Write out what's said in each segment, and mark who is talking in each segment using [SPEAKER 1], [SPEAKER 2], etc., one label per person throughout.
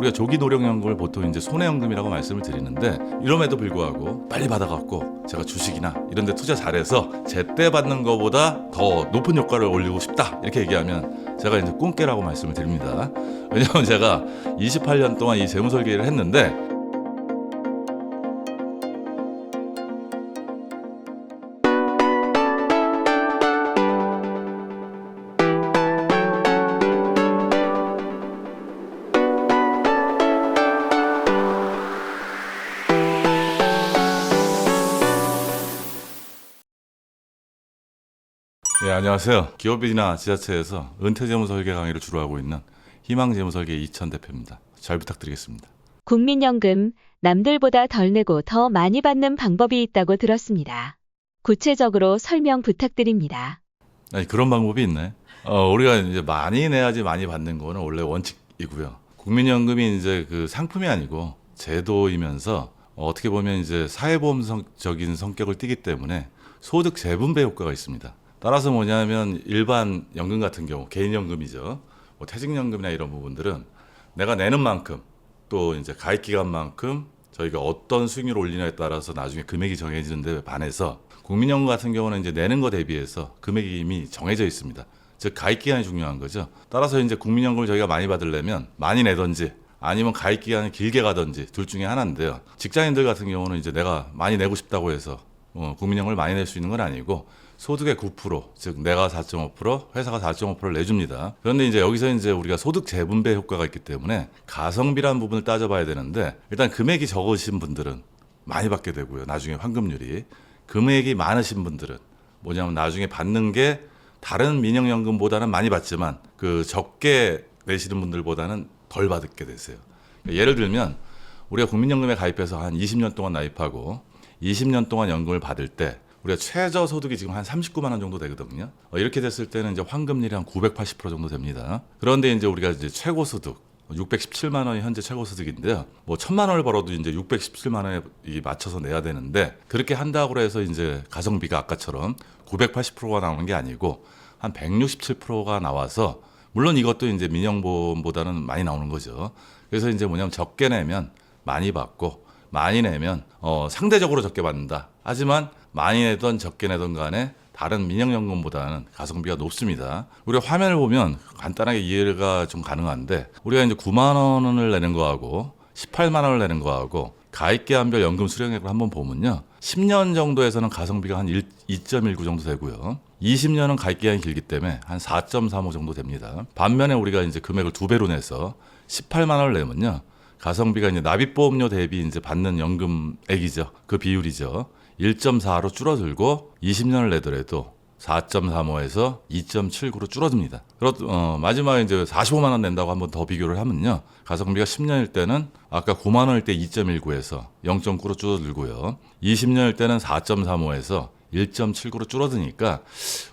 [SPEAKER 1] 우리가 조기 노령연금을 보통 이제 손해연금이라고 말씀을 드리는데 이럼에도 불구하고 빨리 받아갖고 제가 주식이나 이런 데 투자 잘해서 제때 받는 것보다 더 높은 효과를 올리고 싶다 이렇게 얘기하면 제가 이제 꿈깨라고 말씀을 드립니다. 왜냐하면 제가 28년 동안 이 재무설계를 했는데 네, 안녕하세요. 기업이나 지자체에서 은퇴재무설계 강의를 주로 하고 있는 희망재무설계 이천 대표입니다. 잘 부탁드리겠습니다.
[SPEAKER 2] 국민연금, 남들보다 덜 내고 더 많이 받는 방법이 있다고 들었습니다. 구체적으로 설명 부탁드립니다.
[SPEAKER 1] 아니, 그런 방법이 있네. 우리가 이제 많이 내야지 많이 받는 거는 원래 원칙이고요. 국민연금이 이제 그 상품이 아니고 제도이면서 어떻게 보면 이제 사회보험적인 성격을 띠기 때문에 소득 재분배 효과가 있습니다. 따라서 뭐냐면 일반 연금 같은 경우 개인연금이죠. 뭐 퇴직연금이나 이런 부분들은 내가 내는 만큼 또 이제 가입 기간만큼 저희가 어떤 수익률을 올리냐에 따라서 나중에 금액이 정해지는 데 반해서 국민연금 같은 경우는 이제 내는 거 대비해서 금액이 이미 정해져 있습니다. 즉 가입 기간이 중요한 거죠. 따라서 이제 국민연금을 저희가 많이 받으려면 많이 내든지 아니면 가입 기간을 길게 가든지 둘 중에 하나인데요. 직장인들 같은 경우는 이제 내가 많이 내고 싶다고 해서 국민연금을 많이 낼 수 있는 건 아니고 소득의 9%, 즉 내가 4.5%, 회사가 4.5%를 내줍니다. 그런데 이제 여기서 이제 우리가 소득 재분배 효과가 있기 때문에 가성비라는 부분을 따져봐야 되는데 일단 금액이 적으신 분들은 많이 받게 되고요. 나중에 환급률이 금액이 많으신 분들은 뭐냐면 나중에 받는 게 다른 민영연금보다는 많이 받지만 그 적게 내시는 분들보다는 덜 받게 되세요. 예를 들면 우리가 국민연금에 가입해서 한 20년 동안 나입하고 20년 동안 연금을 받을 때 우리가 최저 소득이 지금 한 39만 원 정도 되거든요. 이렇게 됐을 때는 이제 환급률이 한 980% 정도 됩니다. 그런데 이제 우리가 이제 최고 소득 617만 원이 현재 최고 소득인데요. 뭐 1,000만 원을 벌어도 이제 617만 원에 맞춰서 내야 되는데 그렇게 한다고 해서 이제 가성비가 아까처럼 980%가 나오는 게 아니고 한 167%가 나와서 물론 이것도 이제 민영보험보다는 많이 나오는 거죠. 그래서 이제 뭐냐면 적게 내면 많이 받고 많이 내면 상대적으로 적게 받는다. 하지만 많이 내던 적게 내던 간에 다른 민영연금보다는 가성비가 높습니다. 우리가 화면을 보면 간단하게 이해가 좀 가능한데 우리가 이제 9만 원을 내는 거하고 18만 원을 내는 거하고 가입기한별 연금 수령액을 한번 보면요. 10년 정도에서는 가성비가 한 2.19 정도 되고요. 20년은 가입기한이 길기 때문에 한 4.35 정도 됩니다. 반면에 우리가 이제 금액을 2배로 내서 18만 원을 내면요. 가성비가 이제 납입보험료 대비 이제 받는 연금액이죠. 그 비율이죠. 1.4로 줄어들고 20년을 내더라도 4.35에서 2.79로 줄어듭니다. 마지막에 이제 45만 원 낸다고 한번 더 비교를 하면요. 가성비가 10년일 때는 아까 9만 원일 때 2.19에서 0.9로 줄어들고요. 20년일 때는 4.35에서 1.79로 줄어드니까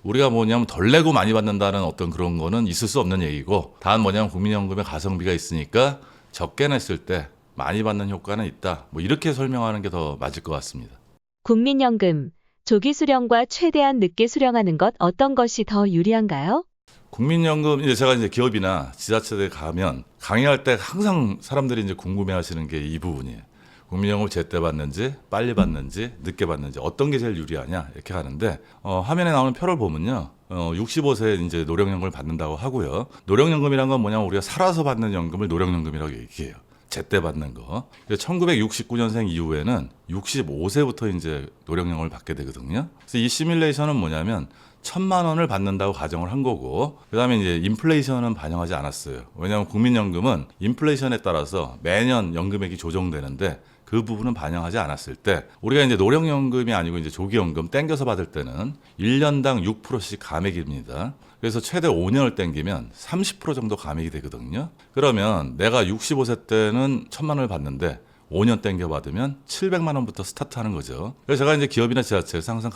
[SPEAKER 1] 우리가 뭐냐면 덜 내고 많이 받는다는 어떤 그런 거는 있을 수 없는 얘기고 단 뭐냐면 국민연금에 가성비가 있으니까 적게 냈을 때 많이 받는 효과는 있다. 뭐 이렇게 설명하는 게 더 맞을 것 같습니다.
[SPEAKER 2] 국민연금, 조기 수령과 최대한 늦게 수령하는 것 어떤 것이 더 유리한가요?
[SPEAKER 1] 국민연금 이제 제가 이제 기업이나 지자체에 가면 강의할 때 항상 사람들이 이제 궁금해하시는 게 이 부분이에요. 국민연금을 제때 받는지 빨리 받는지 늦게 받는지 어떤 게 제일 유리하냐 이렇게 하는데 화면에 나오는 표를 보면요. 65세 이제 노령연금을 받는다고 하고요. 노령연금이란 건 뭐냐면 우리가 살아서 받는 연금을 노령연금이라고 얘기해요. 제때 받는 거. 1969년생 이후에는 65세부터 이제 노령연금을 받게 되거든요. 그래서 이 시뮬레이션은 뭐냐면 1,000만 원을 받는다고 가정을 한 거고, 그 다음에 이제 인플레이션은 반영하지 않았어요. 왜냐하면 국민연금은 인플레이션에 따라서 매년 연금액이 조정되는데 그 부분은 반영하지 않았을 때 우리가 이제 노령연금이 아니고 이제 조기연금 땡겨서 받을 때는 1년당 6%씩 감액입니다. 그래서 최대 5년을 땡기면 30% 정도 감액이 되거든요. 그러면 내가 65세 때는 1,000만 원을 받는데 5년 땡겨 받으면 700만 원부터 스타트하는 거죠. 그래서 제가 이제 기업이나 지자체에서 항상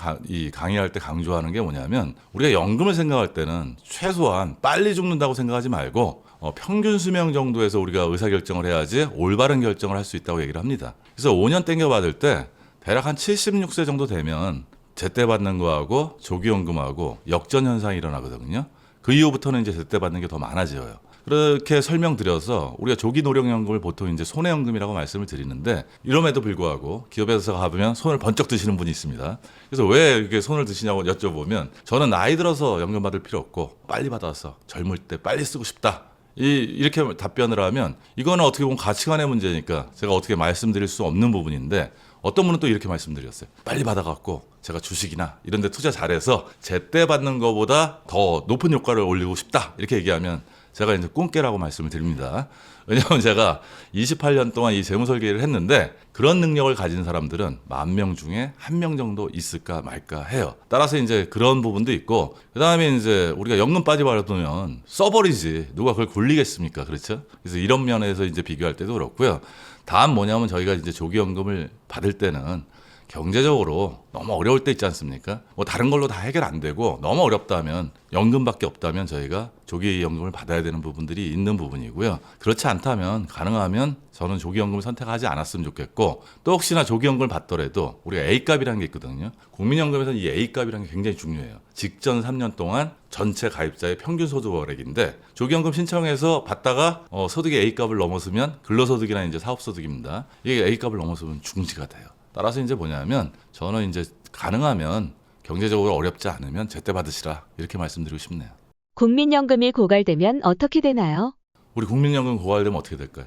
[SPEAKER 1] 강의할 때 강조하는 게 뭐냐면 우리가 연금을 생각할 때는 최소한 빨리 죽는다고 생각하지 말고 평균 수명 정도에서 우리가 의사결정을 해야지 올바른 결정을 할 수 있다고 얘기를 합니다. 그래서 5년 땡겨 받을 때 대략 한 76세 정도 되면 제때 받는 거하고 조기연금하고 역전 현상이 일어나거든요. 그 이후부터는 이제 제때 받는 게 더 많아져요. 그렇게 설명드려서 우리가 조기 노령연금을 보통 이제 손해연금이라고 말씀을 드리는데 이럼에도 불구하고 기업에서 가보면 손을 번쩍 드시는 분이 있습니다. 그래서 왜 이렇게 손을 드시냐고 여쭤보면 저는 나이 들어서 연금 받을 필요 없고 빨리 받아서 젊을 때 빨리 쓰고 싶다. 이렇게 답변을 하면 이거는 어떻게 보면 가치관의 문제니까 제가 어떻게 말씀드릴 수 없는 부분인데 어떤 분은 또 이렇게 말씀드렸어요. 빨리 받아갖고 제가 주식이나 이런 데 투자 잘해서 제때 받는 것보다 더 높은 효과를 올리고 싶다. 이렇게 얘기하면 제가 이제 꿈깨라고 말씀을 드립니다. 왜냐하면 제가 28년 동안 이 재무 설계를 했는데 그런 능력을 가진 사람들은 10,000명 중에 1명 정도 있을까 말까 해요. 따라서 이제 그런 부분도 있고 그다음에 이제 우리가 연금 빠져버리면 써버리지 누가 그걸 굴리겠습니까? 그렇죠? 그래서 이런 면에서 이제 비교할 때도 그렇고요. 다음 뭐냐면 저희가 이제 조기연금을 받을 때는 경제적으로 너무 어려울 때 있지 않습니까? 뭐 다른 걸로 다 해결 안 되고 너무 어렵다면 연금밖에 없다면 저희가 조기연금을 받아야 되는 부분들이 있는 부분이고요. 그렇지 않다면 가능하면 저는 조기연금을 선택하지 않았으면 좋겠고 또 혹시나 조기연금을 받더라도 우리가 A값이라는 게 있거든요. 국민연금에서는 이 A값이라는 게 굉장히 중요해요. 직전 3년 동안 전체 가입자의 평균 소득월액인데 조기연금 신청해서 받다가 소득이 A값을 넘어서면 근로소득이나 이제 사업소득입니다. 이게 A값을 넘어서면 중지가 돼요. 따라서 이제 뭐냐면 저는 이제 가능하면 경제적으로 어렵지 않으면 제때 받으시라 이렇게 말씀드리고 싶네요.
[SPEAKER 2] 국민연금이 고갈되면 어떻게 되나요?
[SPEAKER 1] 우리 국민연금 고갈되면 어떻게 될까요?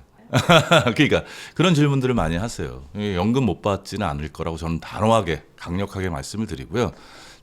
[SPEAKER 1] 그러니까 그런 질문들을 많이 하세요. 연금 못 받지는 않을 거라고 저는 단호하게 강력하게 말씀을 드리고요.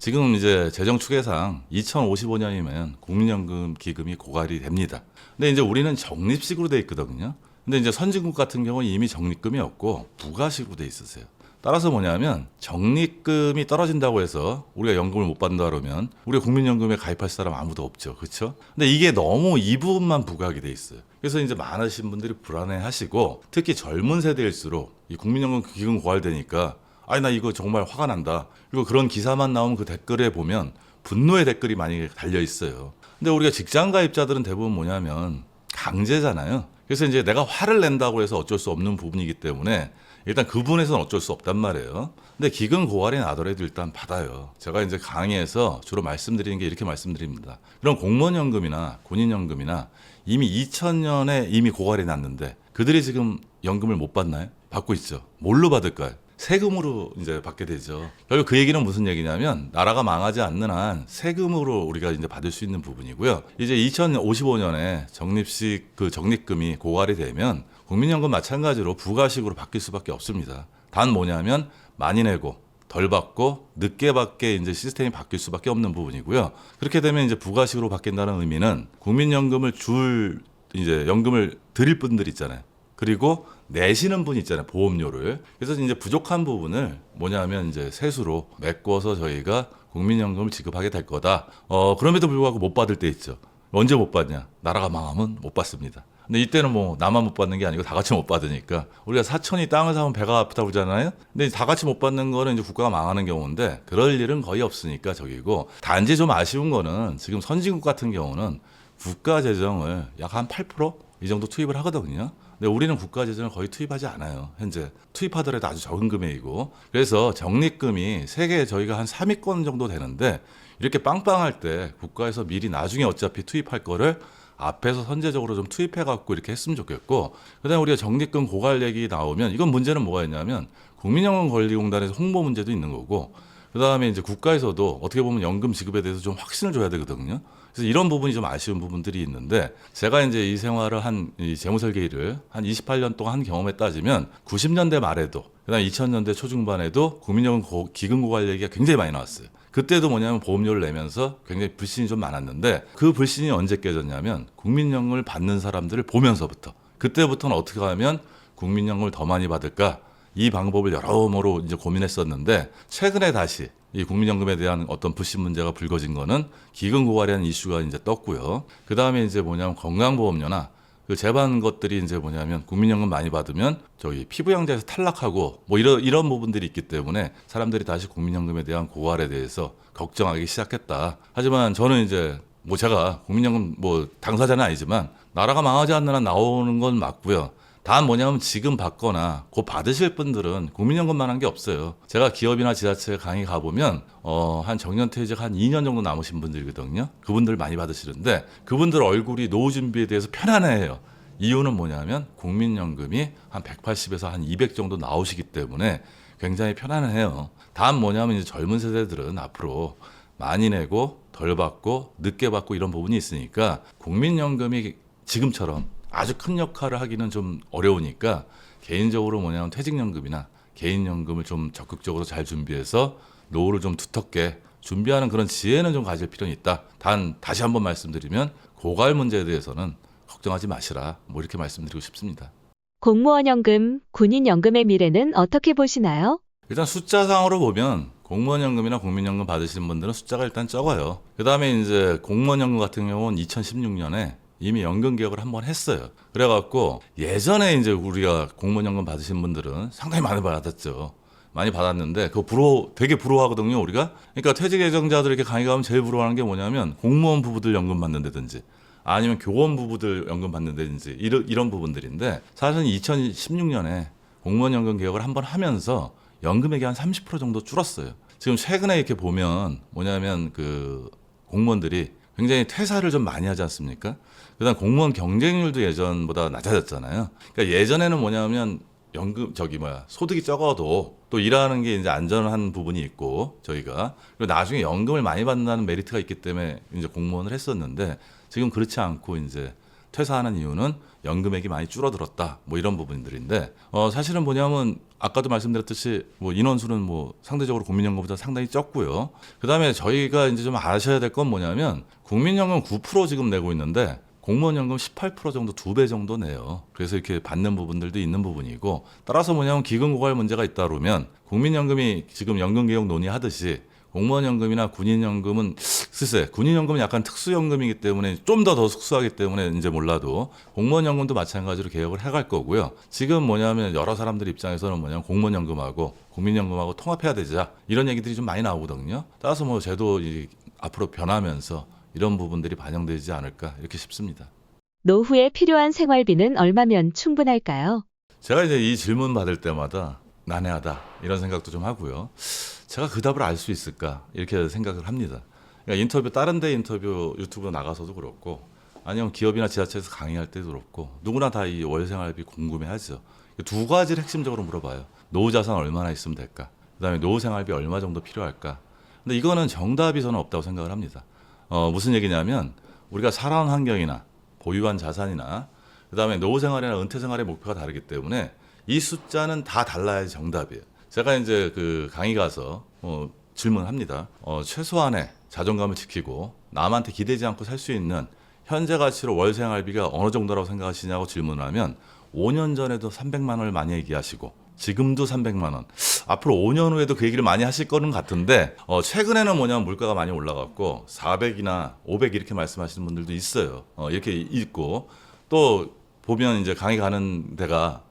[SPEAKER 1] 지금 이제 재정 추계상 2055년이면 국민연금 기금이 고갈이 됩니다. 근데 이제 우리는 적립식으로 돼 있거든요. 근데 이제 선진국 같은 경우는 이미 적립금이 없고 부가식으로 돼 있으세요. 따라서 뭐냐면 적립금이 떨어진다고 해서 우리가 연금을 못 받는다 그러면 우리가 국민연금에 가입할 사람 아무도 없죠. 그렇죠? 근데 이게 너무 이 부분만 부과하게 돼 있어요. 그래서 이제 많으신 분들이 불안해하시고 특히 젊은 세대일수록 이 국민연금 기금 고갈되니까 아니 나 이거 정말 화가 난다. 그리고 그런 기사만 나오면 그 댓글에 보면 분노의 댓글이 많이 달려 있어요. 근데 우리가 직장 가입자들은 대부분 뭐냐면 강제잖아요. 그래서 이제 내가 화를 낸다고 해서 어쩔 수 없는 부분이기 때문에 일단 그 부분에서는 어쩔 수 없단 말이에요. 근데 기금 고갈이 나더라도 일단 받아요. 제가 이제 강의에서 주로 말씀드리는 게 이렇게 말씀드립니다. 그럼 공무원연금이나 군인연금이나 이미 2000년에 이미 고갈이 났는데 그들이 지금 연금을 못 받나요? 받고 있죠. 뭘로 받을까요? 세금으로 이제 받게 되죠. 결국 그 얘기는 무슨 얘기냐면 나라가 망하지 않는 한 세금으로 우리가 이제 받을 수 있는 부분이고요. 이제 2055년에 적립식 그 적립금이 고갈이 되면 국민연금 마찬가지로 부가식으로 바뀔 수밖에 없습니다. 단 뭐냐면 많이 내고 덜 받고 늦게 받게 이제 시스템이 바뀔 수밖에 없는 부분이고요. 그렇게 되면 이제 부가식으로 바뀐다는 의미는 국민연금을 이제 연금을 드릴 분들 있잖아요. 그리고 내시는 분 있잖아요. 보험료를. 그래서 이제 부족한 부분을 뭐냐면 이제 세수로 메꿔서 저희가 국민연금을 지급하게 될 거다. 그럼에도 불구하고 못 받을 때 있죠. 언제 못 받냐? 나라가 망하면 못 받습니다. 근데 이때는 뭐 나만 못 받는 게 아니고 다 같이 못 받으니까 우리가 사촌이 땅을 사면 배가 아프다고 그러잖아요. 근데 다 같이 못 받는 거는 이제 국가가 망하는 경우인데 그럴 일은 거의 없으니까 저기고 단지 좀 아쉬운 거는 지금 선진국 같은 경우는 국가 재정을 약 한 8%이 정도 투입을 하거든요. 근데 우리는 국가 재정을 거의 투입하지 않아요. 현재 투입하더라도 아주 적은 금액이고 그래서 적립금이 세계에 저희가 한 3위권 정도 되는데 이렇게 빵빵할 때 국가에서 미리 나중에 어차피 투입할 거를 앞에서 선제적으로 좀 투입해갖고 이렇게 했으면 좋겠고 그다음에 우리가 적립금 고갈 얘기 나오면 이건 문제는 뭐가 있냐면 국민연금관리공단에서 홍보 문제도 있는 거고 그다음에 이제 국가에서도 어떻게 보면 연금 지급에 대해서 좀 확신을 줘야 되거든요. 그래서 이런 부분이 좀 아쉬운 부분들이 있는데 제가 이제 이 생활을 이 재무설계일을 한 28년 동안 한 경험에 따지면 90년대 말에도 그다음에 2000년대 초중반에도 국민연금 기금 고갈 얘기가 굉장히 많이 나왔어요. 그때도 뭐냐면 보험료를 내면서 굉장히 불신이 좀 많았는데 그 불신이 언제 깨졌냐면 국민연금을 받는 사람들을 보면서부터 그때부터는 어떻게 하면 국민연금을 더 많이 받을까 이 방법을 여러모로 이제 고민했었는데 최근에 다시 이 국민연금에 대한 어떤 불신 문제가 불거진 거는 기금 고갈이라는 이슈가 이제 떴고요. 그 다음에 이제 뭐냐면 건강보험료나 그 재반 것들이 이제 뭐냐면 국민연금 많이 받으면 저희 피부양자에서 탈락하고 뭐 이런 부분들이 있기 때문에 사람들이 다시 국민연금에 대한 고갈에 대해서 걱정하기 시작했다. 하지만 저는 이제 뭐 제가 국민연금 뭐 당사자는 아니지만 나라가 망하지 않는 한 나오는 건 맞고요. 단 뭐냐면 지금 받거나 곧 받으실 분들은 국민연금만 한 게 없어요. 제가 기업이나 지자체 강의 가보면 한 정년퇴직 한 2년 정도 남으신 분들이거든요. 그분들 많이 받으시는데 그분들 얼굴이 노후 준비에 대해서 편안해해요. 이유는 뭐냐면 국민연금이 한 180에서 한 200 정도 나오시기 때문에 굉장히 편안해요. 단 뭐냐면 이제 젊은 세대들은 앞으로 많이 내고 덜 받고 늦게 받고 이런 부분이 있으니까 국민연금이 지금처럼 아주 큰 역할을 하기는 좀 어려우니까 개인적으로 뭐냐면 퇴직연금이나 개인연금을 좀 적극적으로 잘 준비해서 노후를 좀 두텁게 준비하는 그런 지혜는 좀 가질 필요는 있다. 단 다시 한번 말씀드리면 고갈 문제에 대해서는 걱정하지 마시라. 뭐 이렇게 말씀드리고 싶습니다.
[SPEAKER 2] 공무원연금, 군인연금의 미래는 어떻게 보시나요?
[SPEAKER 1] 일단 숫자상으로 보면 공무원연금이나 국민연금 받으시는 분들은 숫자가 일단 적어요. 그 다음에 이제 공무원연금 같은 경우는 2016년에 이미 연금 개혁을 한번 했어요. 그래갖고 예전에 이제 우리가 공무원연금 받으신 분들은 상당히 많이 받았죠. 많이 받았는데 그거 되게 부러워하거든요, 우리가. 그러니까 퇴직 예정자들 이렇게 강의 가면 제일 부러워하는 게 뭐냐면 공무원 부부들 연금 받는다든지 아니면 교원 부부들 연금 받는다든지 이런 부분들인데 사실은 2016년에 공무원 연금 개혁을 한번 하면서 연금액이 한 30% 정도 줄었어요. 지금 최근에 이렇게 보면 뭐냐면 그 공무원들이 굉장히 퇴사를 좀 많이 하지 않습니까? 그다음 공무원 경쟁률도 예전보다 낮아졌잖아요. 그러니까 예전에는 뭐냐면 연금 소득이 적어도 또 일하는 게 이제 안전한 부분이 있고 저희가 그리고 나중에 연금을 많이 받는다는 메리트가 있기 때문에 이제 공무원을 했었는데 지금 그렇지 않고 이제 퇴사하는 이유는 연금액이 많이 줄어들었다. 뭐 이런 부분들인데 사실은 뭐냐면 아까도 말씀드렸듯이 뭐 인원수는 뭐 상대적으로 국민연금보다 상당히 적고요. 그다음에 저희가 이제 좀 아셔야 될 건 뭐냐면 국민연금 9% 지금 내고 있는데 공무원연금 18% 정도 2배 정도 내요. 그래서 이렇게 받는 부분들도 있는 부분이고 따라서 뭐냐면 기금고갈 문제가 있다 그러면 국민연금이 지금 연금개혁 논의하듯이 공무원연금이나 군인연금은 글쎄 군인연금은 약간 특수연금이기 때문에 좀 더 특수하기 때문에 이제 몰라도 공무원연금도 마찬가지로 개혁을 해갈 거고요. 지금 뭐냐면 여러 사람들 입장에서는 뭐냐면 공무원연금하고 국민연금하고 통합해야 되자 이런 얘기들이 좀 많이 나오거든요. 따라서 뭐 제도 앞으로 변하면서 이런 부분들이 반영되지 않을까 이렇게 싶습니다.
[SPEAKER 2] 노후에 필요한 생활비는 얼마면 충분할까요?
[SPEAKER 1] 제가 이제 이 질문 받을 때마다 난해하다 이런 생각도 좀 하고요. 제가 그 답을 알 수 있을까 이렇게 생각을 합니다. 그러니까 다른 데 인터뷰 유튜브 나가서도 그렇고 아니면 기업이나 지자체에서 강의할 때도 그렇고 누구나 다 이 월생활비 궁금해하죠. 두 가지를 핵심적으로 물어봐요. 노후 자산 얼마나 있으면 될까? 그다음에 노후 생활비 얼마 정도 필요할까? 근데 이거는 정답이 저는 없다고 생각을 합니다. 무슨 얘기냐면 우리가 살아온 환경이나 보유한 자산이나 그다음에 노후 생활이나 은퇴 생활의 목표가 다르기 때문에 이 숫자는 다 달라야 정답이에요. 제가 이제 그 강의 가서 질문합니다. 최소한의 자존감을 지키고 남한테 기대지 않고 살 수 있는 현재 가치로 월 생활비가 어느 정도라고 생각하시냐고 질문을 하면 5년 전에도 300만 원을 많이 얘기하시고 지금도 300만 원. 앞으로 5년 후에도 그 얘기를 많이 하실 거는 같은데 최근에는 뭐냐면 물가가 많이 올라갔고 400이나 500 이렇게 말씀하시는 분들도 있어요. 이렇게 있고 또 보면 이제 강의 가는 데가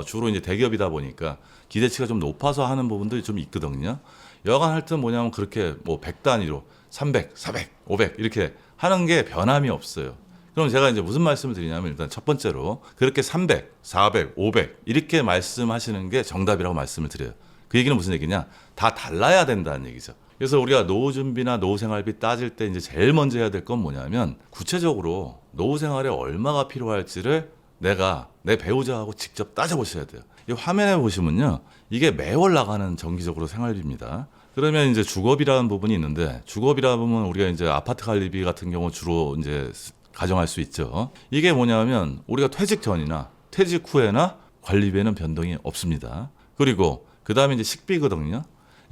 [SPEAKER 1] 주로 이제 대기업이다 보니까 기대치가 좀 높아서 하는 부분들이 좀 있거든요. 여간 할 때 뭐냐면 그렇게 뭐 100 단위로 300, 400, 500 이렇게 하는 게 변함이 없어요. 그럼 제가 이제 무슨 말씀을 드리냐면 일단 첫 번째로 그렇게 300, 400, 500 이렇게 말씀하시는 게 정답이라고 말씀을 드려요. 그 얘기는 무슨 얘기냐? 다 달라야 된다는 얘기죠. 그래서 우리가 노후 준비나 노후 생활비 따질 때 이제 제일 먼저 해야 될 건 뭐냐면 구체적으로 노후 생활에 얼마가 필요할지를 내가 내 배우자하고 직접 따져보셔야 돼요. 이 화면에 보시면요. 이게 매월 나가는 정기적으로 생활비입니다. 그러면 이제 주거비라는 부분이 있는데 주거비라 보면 우리가 이제 아파트 관리비 같은 경우 주로 이제 가정할 수 있죠. 이게 뭐냐면 우리가 퇴직 전이나 퇴직 후에나 관리비에는 변동이 없습니다. 그리고 그 다음에 이제 식비거든요.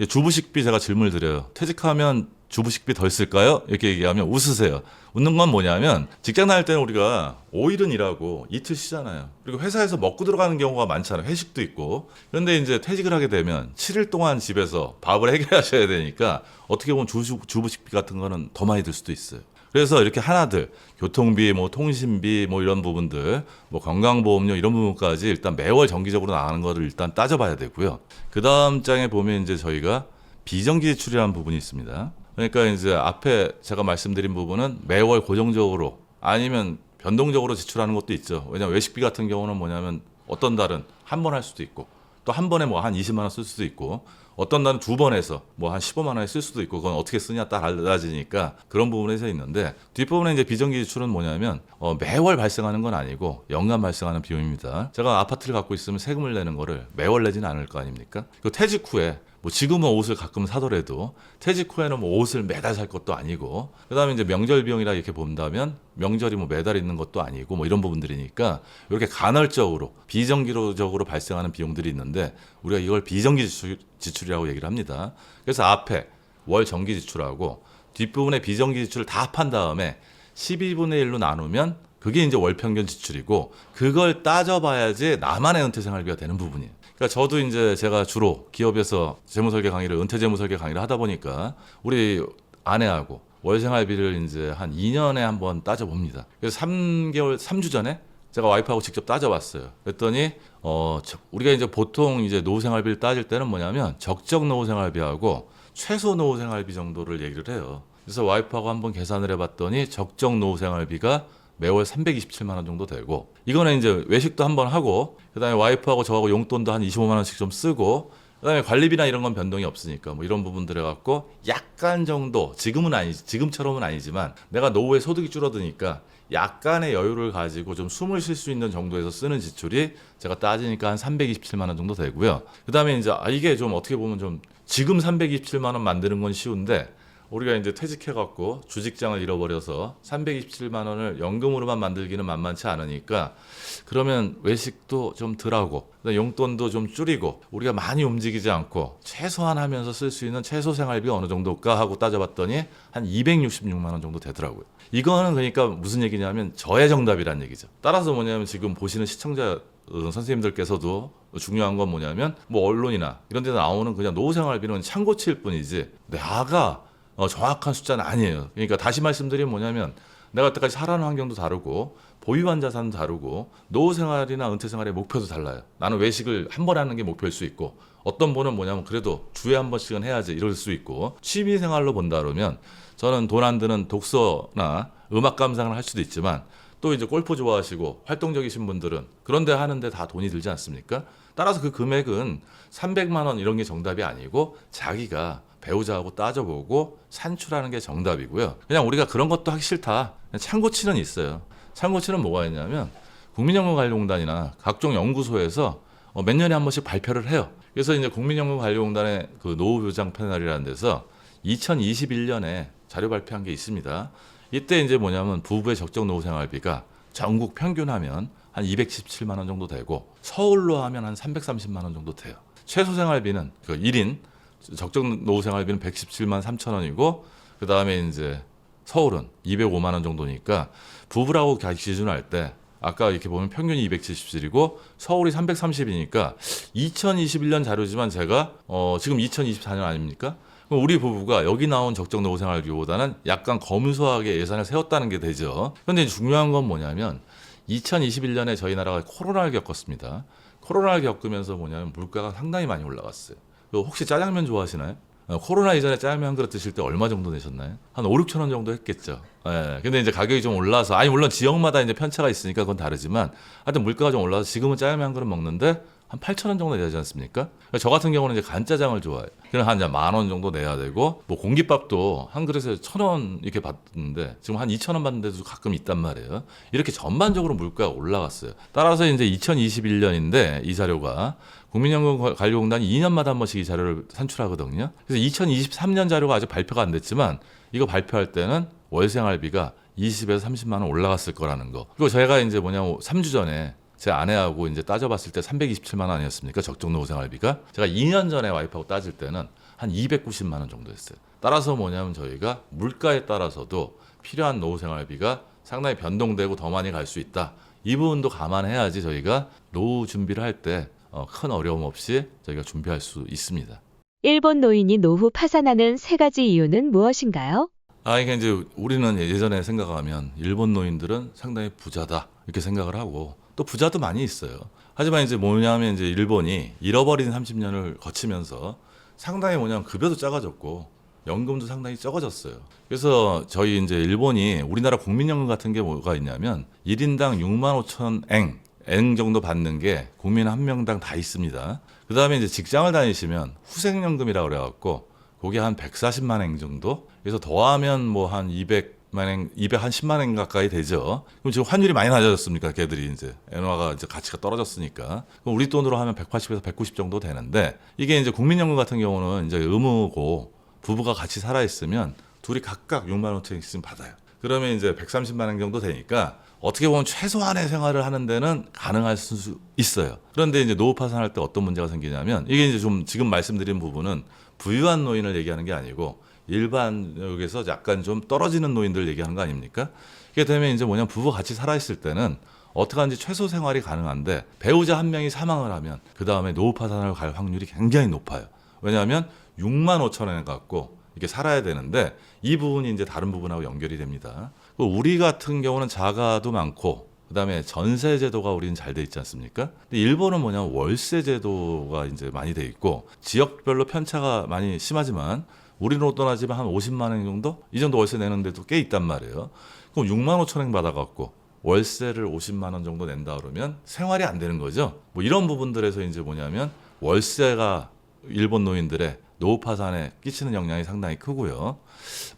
[SPEAKER 1] 주부식비 제가 질문을 드려요. 퇴직하면 주부식비 덜 쓸까요? 이렇게 얘기하면 웃으세요. 웃는 건 뭐냐면 직장 다닐 때는 우리가 5일은 일하고 이틀 쉬잖아요. 그리고 회사에서 먹고 들어가는 경우가 많잖아요. 회식도 있고. 그런데 이제 퇴직을 하게 되면 7일 동안 집에서 밥을 해결하셔야 되니까 어떻게 보면 주부식비 같은 거는 더 많이 들 수도 있어요. 그래서 이렇게 하나들 교통비, 뭐 통신비, 뭐 이런 부분들, 뭐 건강보험료 이런 부분까지 일단 매월 정기적으로 나가는 거를 일단 따져봐야 되고요. 그 다음 장에 보면 이제 저희가 비정기 지출이라는 부분이 있습니다. 그러니까 이제 앞에 제가 말씀드린 부분은 매월 고정적으로 아니면 변동적으로 지출하는 것도 있죠. 왜냐하면 외식비 같은 경우는 뭐냐면 어떤 달은 한 번 할 수도 있고 또 한 번에 뭐 한 20만 원 쓸 수도 있고 어떤 날은 두 번 해서 뭐 한 15만 원에 쓸 수도 있고 그건 어떻게 쓰냐 따라 달라지니까 그런 부분에서 있는데 뒷부분에 이제 비정기 지출은 뭐냐면 매월 발생하는 건 아니고 연간 발생하는 비용입니다. 제가 아파트를 갖고 있으면 세금을 내는 거를 매월 내지는 않을 거 아닙니까? 그 퇴직 후에 뭐 지금은 옷을 가끔 사더라도 퇴직 후에는 뭐 옷을 매달 살 것도 아니고 그다음에 이제 명절 비용이라 이렇게 본다면 명절이 뭐 매달 있는 것도 아니고 뭐 이런 부분들이니까 이렇게 간헐적으로 비정기적으로 발생하는 비용들이 있는데 우리가 이걸 비정기 지출이라고 얘기를 합니다. 그래서 앞에 월 정기 지출하고 뒷부분에 비정기 지출을 다 합한 다음에 12분의 1로 나누면 그게 이제 월 평균 지출이고 그걸 따져봐야지 나만의 은퇴 생활비가 되는 부분이에요. 그러니까 저도 이제 제가 주로 기업에서 재무설계 강의를 은퇴 재무설계 강의를 하다 보니까 우리 아내하고 월 생활비를 이제 한 2년에 한번 따져봅니다. 그래서 3주 전에 제가 와이프하고 직접 따져봤어요. 그랬더니 우리가 이제 보통 이제 노후 생활비를 따질 때는 뭐냐면 적정 노후 생활비하고 최소 노후 생활비 정도를 얘기를 해요. 그래서 와이프하고 한번 계산을 해봤더니 적정 노후 생활비가 매월 327만 원 정도 되고 이거는 이제 외식도 한번 하고 그다음에 와이프하고 저하고 용돈도 한 25만 원씩 좀 쓰고 그다음에 관리비나 이런 건 변동이 없으니까 뭐 이런 부분들 해갖고 약간 정도 지금은 아니지 지금처럼은 아니지만 내가 노후에 소득이 줄어드니까 약간의 여유를 가지고 좀 숨을 쉴 수 있는 정도에서 쓰는 지출이 제가 따지니까 한 327만 원 정도 되고요. 그다음에 이제 이게 좀 어떻게 보면 좀 지금 327만 원 만드는 건 쉬운데 우리가 이제 퇴직해갖고 주직장을 잃어버려서 327만 원을 연금으로만 만들기는 만만치 않으니까 그러면 외식도 좀 덜하고 용돈도 좀 줄이고 우리가 많이 움직이지 않고 최소한 하면서 쓸 수 있는 최소 생활비가 어느 정도일까 하고 따져봤더니 한 266만 원 정도 되더라고요. 이거는 그러니까 무슨 얘기냐면 저의 정답이란 얘기죠. 따라서 뭐냐면 지금 보시는 시청자 선생님들께서도 중요한 건 뭐냐면 뭐 언론이나 이런 데 나오는 그냥 노후 생활비는 참고치일 뿐이지 내가 정확한 숫자는 아니에요. 그러니까 다시 말씀드리면 뭐냐면 내가 여태까지 살아온 환경도 다르고 보유한 자산도 다르고 노후 생활이나 은퇴 생활의 목표도 달라요. 나는 외식을 한 번 하는 게 목표일 수 있고 어떤 분은 뭐냐면 그래도 주에 한 번씩은 해야지 이럴 수 있고 취미 생활로 본다 그러면 저는 돈 안 드는 독서나 음악 감상을 할 수도 있지만 또 이제 골프 좋아하시고 활동적이신 분들은 그런데 하는데 다 돈이 들지 않습니까? 따라서 그 금액은 300만 원 이런 게 정답이 아니고 자기가 배우자하고 따져보고 산출하는 게 정답이고요. 그냥 우리가 그런 것도 하기 싫다. 참고치는 있어요. 참고치는 뭐가 있냐면 국민연금관리공단이나 각종 연구소에서 몇 년에 한 번씩 발표를 해요. 그래서 이제 국민연금관리공단의 그 노후보장 패널이라는 데서 2021년에 자료 발표한 게 있습니다. 이때 이제 뭐냐면 부부의 적정 노후 생활비가 전국 평균하면 한 217만 원 정도 되고 서울로 하면 한 330만 원 정도 돼요. 최소 생활비는 그 1인 적정 노후 생활비는 117만 3천 원이고 그 다음에 이제 서울은 205만 원 정도니까 부부라고 기준할 때 아까 이렇게 보면 평균이 277이고 서울이 330이니까 2021년 자료지만 제가 지금 2024년 아닙니까? 그럼 우리 부부가 여기 나온 적정 노후 생활비보다는 약간 검소하게 예산을 세웠다는 게 되죠. 그런데 중요한 건 뭐냐면 2021년에 저희 나라가 코로나를 겪었습니다. 코로나를 겪으면서 뭐냐면 물가가 상당히 많이 올라갔어요. 혹시 짜장면 좋아하시나요? 코로나 이전에 짜장면 한 그릇 드실 때 얼마 정도 내셨나요? 한 5, 6천 원 정도 했겠죠. 예. 근데 이제 가격이 좀 올라서, 아니, 물론 지역마다 이제 편차가 있으니까 그건 다르지만, 하여튼 물가가 좀 올라서 지금은 짜장면 한 그릇 먹는데 한 8천 원 정도 내야 되지 않습니까? 저 같은 경우는 이제 간짜장을 좋아해요. 그럼 한 10,000원 정도 내야 되고, 뭐 공깃밥도 한 그릇에 1,000원 이렇게 받는데, 지금 한 2,000원 받는 데도 가끔 있단 말이에요. 이렇게 전반적으로 물가가 올라갔어요. 따라서 이제 2021년인데, 이 자료가 국민연금관리공단이 2년마다 한 번씩 이 자료를 산출하거든요. 그래서 2023년 자료가 아직 발표가 안 됐지만, 이거 발표할 때는 월 생활비가 20에서 30만 원 올라갔을 거라는 거. 그리고 제가 이제 3주 전에 제 아내하고 이제 따져봤을 때 327만 원 아니었습니까? 적정 노후 생활비가. 제가 2년 전에 와이프하고 따질 때는 한 290만 원 정도 했어요. 따라서 뭐냐면 저희가 물가에 따라서도 필요한 노후 생활비가 상당히 변동되고 더 많이 갈 수 있다. 이 부분도 감안해야지 저희가 노후 준비를 할 때 큰 어려움 없이 저희가 준비할 수 있습니다.
[SPEAKER 2] 일본 노인이 노후 파산하는 세 가지 이유는 무엇인가요?
[SPEAKER 1] 그러니까 이제 우리는 예전에 생각하면 일본 노인들은 상당히 부자다 이렇게 생각을 하고 또 부자도 많이 있어요. 하지만 이제 뭐냐면 이제 일본이 잃어버린 30년을 거치면서 상당히 뭐냐면 급여도 작아졌고 연금도 상당히 적어졌어요. 그래서 저희 이제 일본이 우리나라 국민연금 같은 게 뭐가 있냐면 1인당 6만 5천 엔 N 정도 받는 게 국민 한 명당 다 있습니다. 그 다음에 이제 직장을 다니시면 후생연금이라고 그래갖고 그게 한 140만 원 정도. 그래서 더하면 뭐 한 200만 원, 210만 원 가까이 되죠. 그럼 지금 환율이 많이 낮아졌습니까? 걔들이 이제 엔화가 이제 가치가 떨어졌으니까. 그럼 우리 돈으로 하면 180에서 190 정도 되는데 이게 이제 국민연금 같은 경우는 이제 의무고 부부가 같이 살아 있으면 둘이 각각 6만 5천원씩 받아요. 그러면 이제 130만 원 정도 되니까 어떻게 보면 최소한의 생활을 하는 데는 가능할 수 있어요. 그런데 이제 노후 파산할 때 어떤 문제가 생기냐면 이게 이제 좀 지금 말씀드린 부분은 부유한 노인을 얘기하는 게 아니고 일반 여기서 약간 좀 떨어지는 노인들 얘기하는 거 아닙니까? 이게 되면 이제 뭐냐면 부부 같이 살아있을 때는 어떻게 하는지 최소 생활이 가능한데 배우자 한 명이 사망을 하면 그 다음에 노후 파산을 갈 확률이 굉장히 높아요. 왜냐하면 6만 5천 원 갖고 이게 살아야 되는데 이 부분이 이제 다른 부분하고 연결이 됩니다. 우리 같은 경우는 자가도 많고 그다음에 전세 제도가 우리는 잘 돼 있지 않습니까? 근데 일본은 뭐냐면 월세 제도가 이제 많이 돼 있고 지역별로 편차가 많이 심하지만 우리로 떠나지만 한 50만 원 정도? 이 정도 월세 내는데도 꽤 있단 말이에요. 그럼 6만 5천 원 받아갖고 월세를 50만 원 정도 낸다 그러면 생활이 안 되는 거죠. 뭐 이런 부분들에서 이제 뭐냐면 월세가 일본 노인들의 노후 파산에 끼치는 영향이 상당히 크고요.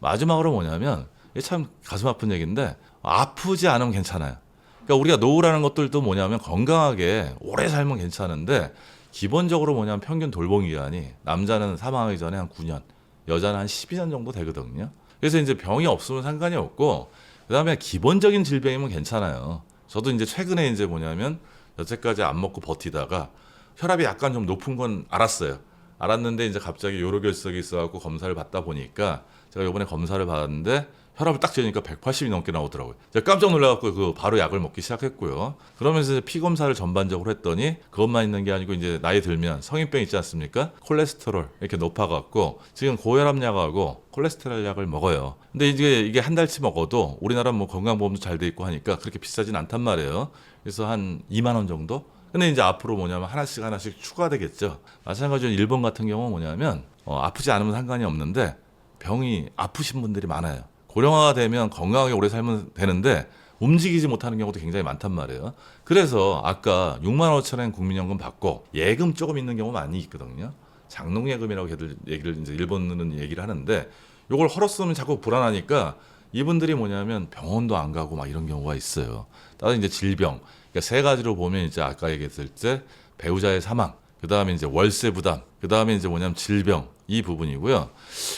[SPEAKER 1] 마지막으로 뭐냐면 이게 참 가슴 아픈 얘기인데 아프지 않으면 괜찮아요. 그러니까 우리가 노후라는 것들도 뭐냐면 건강하게 오래 살면 괜찮은데 기본적으로 뭐냐면 평균 돌봄 기간이 남자는 사망하기 전에 한 9년, 여자는 한 12년 정도 되거든요. 그래서 이제 병이 없으면 상관이 없고 그다음에 기본적인 질병이면 괜찮아요. 저도 이제 최근에 이제 뭐냐면 여태까지 안 먹고 버티다가 혈압이 약간 좀 높은 건 알았어요. 알았는데 이제 갑자기 요로결석이 있어갖고 검사를 받다 보니까 제가 이번에 검사를 받았는데 혈압을 딱 재니까 180이 넘게 나오더라고요. 제가 깜짝 놀라갖고 그 바로 약을 먹기 시작했고요. 그러면서 이제 피 검사를 전반적으로 했더니 그것만 있는 게 아니고 이제 나이 들면 성인병 있지 않습니까? 콜레스테롤 이렇게 높아갖고 지금 고혈압 약하고 콜레스테롤 약을 먹어요. 근데 이게 한 달치 먹어도 우리나라 뭐 건강보험도 잘 돼 있고 하니까 그렇게 비싸진 않단 말이에요. 그래서 한 2만 원 정도? 근데 이제 앞으로 뭐냐면 하나씩 추가되겠죠. 마찬가지로 일본 같은 경우는 뭐냐면 아프지 않으면 상관이 없는데 병이 아프신 분들이 많아요. 고령화가 되면 건강하게 오래 살면 되는데 움직이지 못하는 경우도 굉장히 많단 말이에요. 그래서 아까 6만 5천 원 국민연금 받고 예금 조금 있는 경우 많이 있거든요. 장롱예금이라고 걔들 얘기를 이제 일본은 얘기를 하는데 요걸 헐었으면 자꾸 불안하니까 이분들이 뭐냐면 병원도 안 가고 막 이런 경우가 있어요. 다른 이제 질병. 그러니까 세 가지로 보면 이제 아까 얘기했을 때 배우자의 사망, 그 다음에 이제 월세 부담, 그 다음에 이제 뭐냐면 질병 이 부분이고요.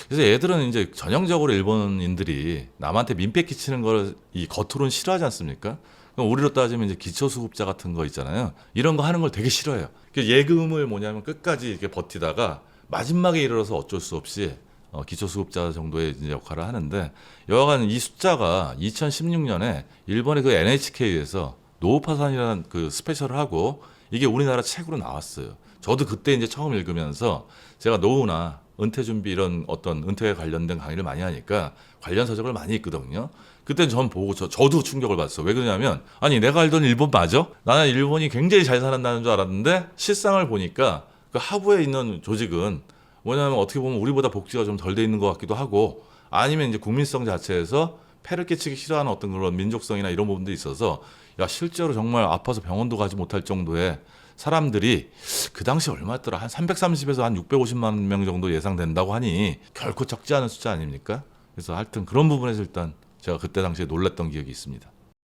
[SPEAKER 1] 그래서 얘들은 이제 전형적으로 일본인들이 남한테 민폐 끼치는 걸 이 겉으로는 싫어하지 않습니까? 그럼 우리로 따지면 이제 기초수급자 같은 거 있잖아요. 이런 거 하는 걸 되게 싫어해요. 예금을 뭐냐면 끝까지 이렇게 버티다가 마지막에 이르러서 어쩔 수 없이 기초수급자 정도의 이제 역할을 하는데 여하간 이 숫자가 2016년에 일본의 그 NHK에서 노후파산이라는 그 스페셜을 하고 이게 우리나라 책으로 나왔어요. 저도 그때 이제 처음 읽으면서 제가 노후나 은퇴 준비 이런 어떤 은퇴에 관련된 강의를 많이 하니까 관련 서적을 많이 읽거든요. 그때 전 보고 저도 충격을 받았어요. 왜 그러냐면 아니 내가 알던 일본 맞아? 나는 일본이 굉장히 잘 살았다는 줄 알았는데 실상을 보니까 그 하부에 있는 조직은 뭐냐면 어떻게 보면 우리보다 복지가 좀 덜 돼 있는 것 같기도 하고 아니면 이제 국민성 자체에서 폐를 끼치기 싫어하는 어떤 그런 민족성이나 이런 부분들이 있어서 야 실제로 정말 아파서 병원도 가지 못할 정도의 사람들이 그 당시 얼마였더라? 한 330에서 한 650만 명 정도 예상된다고 하니 결코 적지 않은 숫자 아닙니까? 그래서 하여튼 그런 부분에서 일단 제가 그때 당시에 놀랐던 기억이 있습니다.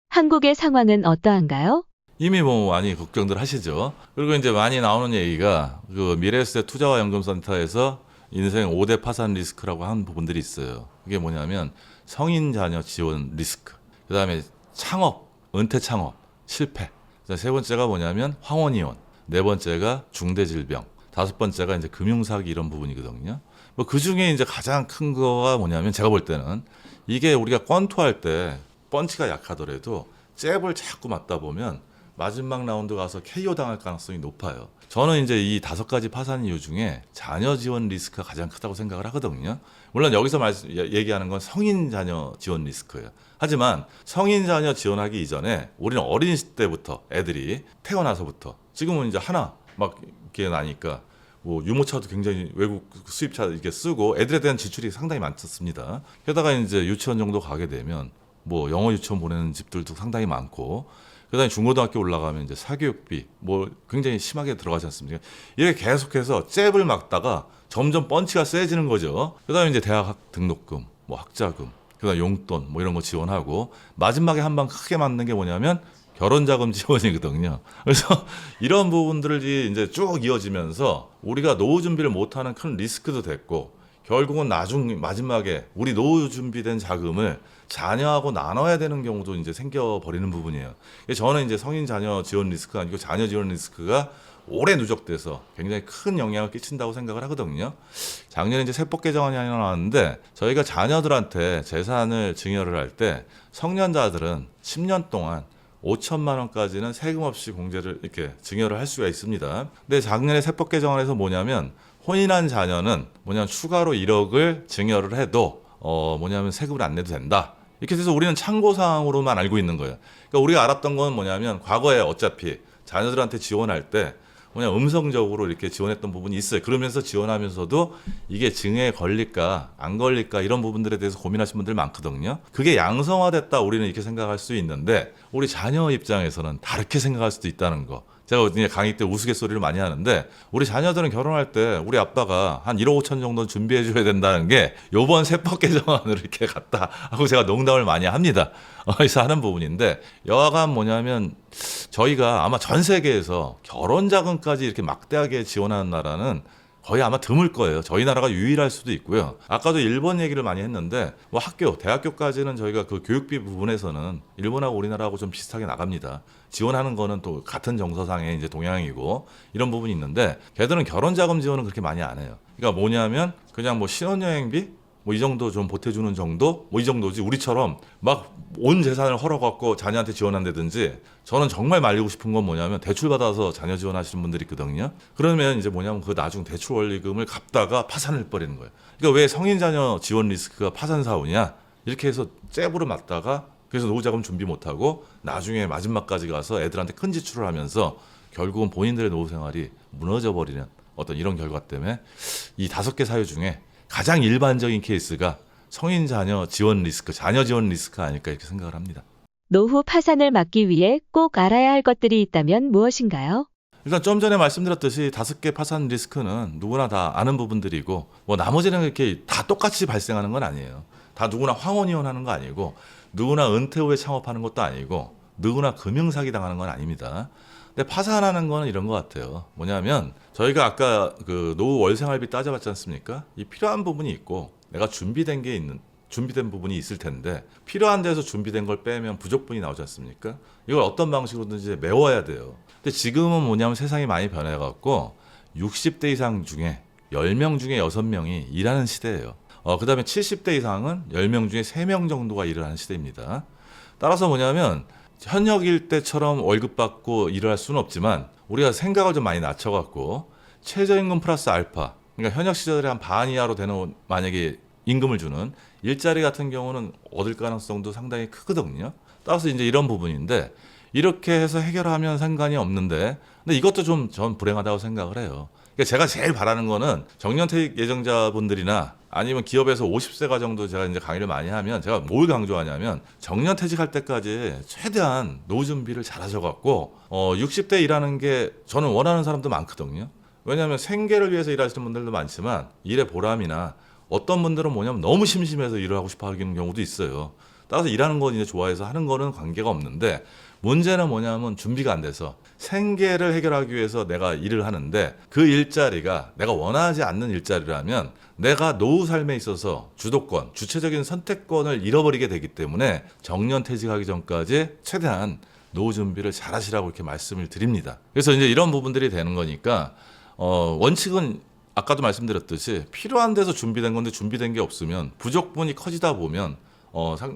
[SPEAKER 2] 한국의 상황은 어떠한가요?
[SPEAKER 1] 이미 뭐 많이 걱정들 하시죠. 그리고 이제 많이 나오는 얘기가 그 미래에셋 투자와 연금센터에서 인생 5대 파산 리스크라고 하는 부분들이 있어요. 그게 뭐냐면 성인 자녀 지원 리스크, 그다음에 창업, 은퇴 창업, 실패. 세 번째가 뭐냐면 황혼이혼, 네 번째가 중대질병, 다섯 번째가 이제 금융사기 이런 부분이거든요. 뭐 그 중에 이제 가장 큰 거가 뭐냐면 제가 볼 때는 이게 우리가 권투할 때 펀치가 약하더라도 잽을 자꾸 맞다 보면 마지막 라운드 가서 KO 당할 가능성이 높아요. 저는 이제 이 다섯 가지 파산 이유 중에 자녀 지원 리스크가 가장 크다고 생각을 하거든요. 물론 여기서 얘기하는 건 성인 자녀 지원 리스크예요. 하지만 성인 자녀 지원하기 이전에 우리는 어린 때부터 애들이 태어나서부터 지금은 이제 하나 막 이렇게 나니까 뭐 유모차도 굉장히 외국 수입차 이렇게 쓰고 애들에 대한 지출이 상당히 많습니다. 게다가 이제 유치원 정도 가게 되면 뭐 영어 유치원 보내는 집들도 상당히 많고 그다음에 중고등학교 올라가면 이제 사교육비 뭐 굉장히 심하게 들어가지 않습니까? 이렇게 계속해서 잽을 막다가 점점 펀치가 세지는 거죠. 그다음에 이제 대학 등록금, 뭐 학자금, 그다음 용돈 뭐 이런 거 지원하고 마지막에 한 방 크게 맞는 게 뭐냐면 결혼자금 지원이거든요. 그래서 이런 부분들이 이제 쭉 이어지면서 우리가 노후 준비를 못하는 큰 리스크도 됐고 결국은 마지막에 우리 노후 준비된 자금을 자녀하고 나눠야 되는 경우도 이제 생겨버리는 부분이에요. 저는 이제 성인 자녀 지원 리스크가 아니고 자녀 지원 리스크가 오래 누적돼서 굉장히 큰 영향을 끼친다고 생각을 하거든요. 작년에 이제 세법 개정안이 하나 나왔는데 저희가 자녀들한테 재산을 증여를 할 때 성년자들은 10년 동안 5천만 원까지는 세금 없이 공제를 이렇게 증여를 할 수가 있습니다. 근데 작년에 세법 개정안에서 뭐냐면 혼인한 자녀는 뭐냐면 추가로 1억을 증여를 해도 뭐냐면 세금을 안 내도 된다. 이렇게 돼서 우리는 참고사항으로만 알고 있는 거예요. 그러니까 우리가 알았던 건 뭐냐면 과거에 어차피 자녀들한테 지원할 때 그냥 음성적으로 이렇게 지원했던 부분이 있어요. 그러면서 지원하면서도 이게 증여에 걸릴까 안 걸릴까 이런 부분들에 대해서 고민하시는 분들 많거든요. 그게 양성화됐다 우리는 이렇게 생각할 수 있는데 우리 자녀 입장에서는 다르게 생각할 수도 있다는 거. 제가 강의 때 우스갯소리를 많이 하는데 우리 자녀들은 결혼할 때 우리 아빠가 한 1억 5천 정도는 준비해 줘야 된다는 게 요번 세법 개정안으로 이렇게 갔다 하고 제가 농담을 많이 합니다. 그래서 하는 부분인데 여하간 뭐냐면 저희가 아마 전 세계에서 결혼 자금까지 이렇게 막대하게 지원하는 나라는 거의 아마 드물 거예요. 저희 나라가 유일할 수도 있고요. 아까도 일본 얘기를 많이 했는데 뭐 학교, 대학교까지는 저희가 그 교육비 부분에서는 일본하고 우리나라하고 좀 비슷하게 나갑니다. 지원하는 거는 또 같은 정서상의 이제 동양이고 이런 부분이 있는데 걔들은 결혼 자금 지원은 그렇게 많이 안 해요. 그러니까 뭐냐면 그냥 뭐 신혼여행비 뭐 이 정도 좀 보태주는 정도? 뭐 이 정도지. 우리처럼 막 온 재산을 헐어갖고 자녀한테 지원한다든지 저는 정말 말리고 싶은 건 뭐냐면 대출 받아서 자녀 지원하시는 분들이 있거든요. 그러면 이제 뭐냐면 그 나중 대출 원리금을 갚다가 파산을 버리는 거예요. 그러니까 왜 성인 자녀 지원 리스크가 파산 사고냐? 이렇게 해서 잽으로 맞다가 그래서 노후자금 준비 못하고 나중에 마지막까지 가서 애들한테 큰 지출을 하면서 결국은 본인들의 노후 생활이 무너져 버리는 어떤 이런 결과 때문에 이 5개 사유 중에 가장 일반적인 케이스가 성인 자녀 지원 리스크, 자녀 지원 리스크 아닐까 이렇게 생각을 합니다.
[SPEAKER 2] 노후 파산을 막기 위해 꼭 알아야 할 것들이 있다면 무엇인가요?
[SPEAKER 1] 일단 좀 전에 말씀드렸듯이 5개 파산 리스크는 누구나 다 아는 부분들이고 뭐 나머지는 이렇게 다 똑같이 발생하는 건 아니에요. 다 누구나 황혼이혼하는 거 아니고 누구나 은퇴 후에 창업하는 것도 아니고 누구나 금융사기 당하는 건 아닙니다. 근데 파산하는 거는 이런 것 같아요. 뭐냐면 저희가 아까 그 노후 월생활비 따져봤지 않습니까? 이 필요한 부분이 있고 내가 준비된 부분이 있을 텐데 필요한 데서 준비된 걸 빼면 부족분이 나오지 않습니까? 이걸 어떤 방식으로든지 메워야 돼요. 근데 지금은 뭐냐면 세상이 많이 변해갖고 60대 이상 중에 10명 중에 6명이 일하는 시대예요. 그 다음에 70대 이상은 10명 중에 3명 정도가 일을 하는 시대입니다. 따라서 뭐냐면 현역일 때처럼 월급 받고 일을 할 수는 없지만 우리가 생각을 좀 많이 낮춰갖고 최저임금 플러스 알파, 그러니까 현역 시절에 한 반 이하로 되는 만약에 임금을 주는 일자리 같은 경우는 얻을 가능성도 상당히 크거든요. 따라서 이제 이런 부분인데 이렇게 해서 해결하면 상관이 없는데 근데 이것도 좀 전 불행하다고 생각을 해요. 그러니까 제가 제일 바라는 거는 정년퇴직 예정자분들이나 아니면 기업에서 50세가 정도 제가 이제 강의를 많이 하면 제가 뭘 강조하냐면 정년퇴직할 때까지 최대한 노후 준비를 잘 하셔갖고 60대 일하는 게 저는 원하는 사람도 많거든요. 왜냐하면 생계를 위해서 일하시는 분들도 많지만 일의 보람이나 어떤 분들은 뭐냐면 너무 심심해서 일을 하고 싶어 하는 경우도 있어요. 따라서 일하는 건 이제 좋아해서 하는 거는 관계가 없는데 문제는 뭐냐면 준비가 안 돼서 생계를 해결하기 위해서 내가 일을 하는데 그 일자리가 내가 원하지 않는 일자리라면 내가 노후 삶에 있어서 주도권, 주체적인 선택권을 잃어버리게 되기 때문에 정년퇴직하기 전까지 최대한 노후 준비를 잘 하시라고 이렇게 말씀을 드립니다. 그래서 이제 이런 부분들이 되는 거니까 원칙은 아까도 말씀드렸듯이 필요한 데서 준비된 건데 준비된 게 없으면 부족분이 커지다 보면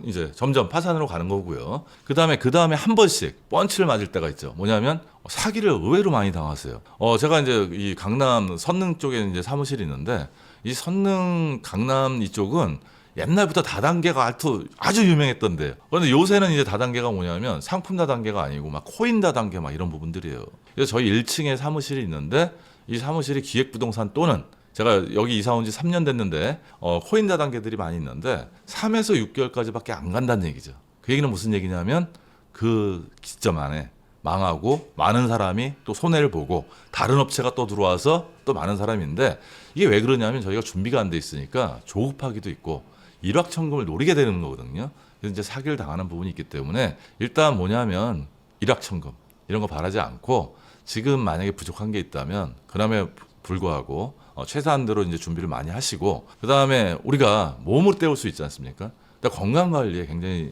[SPEAKER 1] 이제 점점 파산으로 가는 거고요. 그 다음에 한 번씩 펀치를 맞을 때가 있죠. 뭐냐면 사기를 의외로 많이 당하세요. 제가 이제 이 강남 선능 쪽에 이제 사무실이 있는데 이 선능 강남 이쪽은 옛날부터 다단계가 아주 유명했던데요. 그런데 요새는 이제 다단계가 뭐냐면 상품 다단계가 아니고 막 코인 다단계 막 이런 부분들이에요. 그래서 저희 1층에 사무실이 있는데 이 사무실이 기획부동산 또는 제가 여기 이사 온 지 3년 됐는데 코인 다단계들이 많이 있는데 3에서 6개월까지밖에 안 간다는 얘기죠. 그 얘기는 무슨 얘기냐면 그 시점 안에 망하고 많은 사람이 또 손해를 보고 다른 업체가 또 들어와서 또 많은 사람인데 이게 왜 그러냐면 저희가 준비가 안 돼 있으니까 조급하기도 있고 일확천금을 노리게 되는 거거든요. 그래서 이제 사기를 당하는 부분이 있기 때문에 일단 뭐냐면 일확천금 이런 거 바라지 않고 지금 만약에 부족한 게 있다면 그럼에 불구하고 최소한대로 이제 준비를 많이 하시고 그 다음에 우리가 몸을 때울 수 있지 않습니까? 그러니까 건강 관리에 굉장히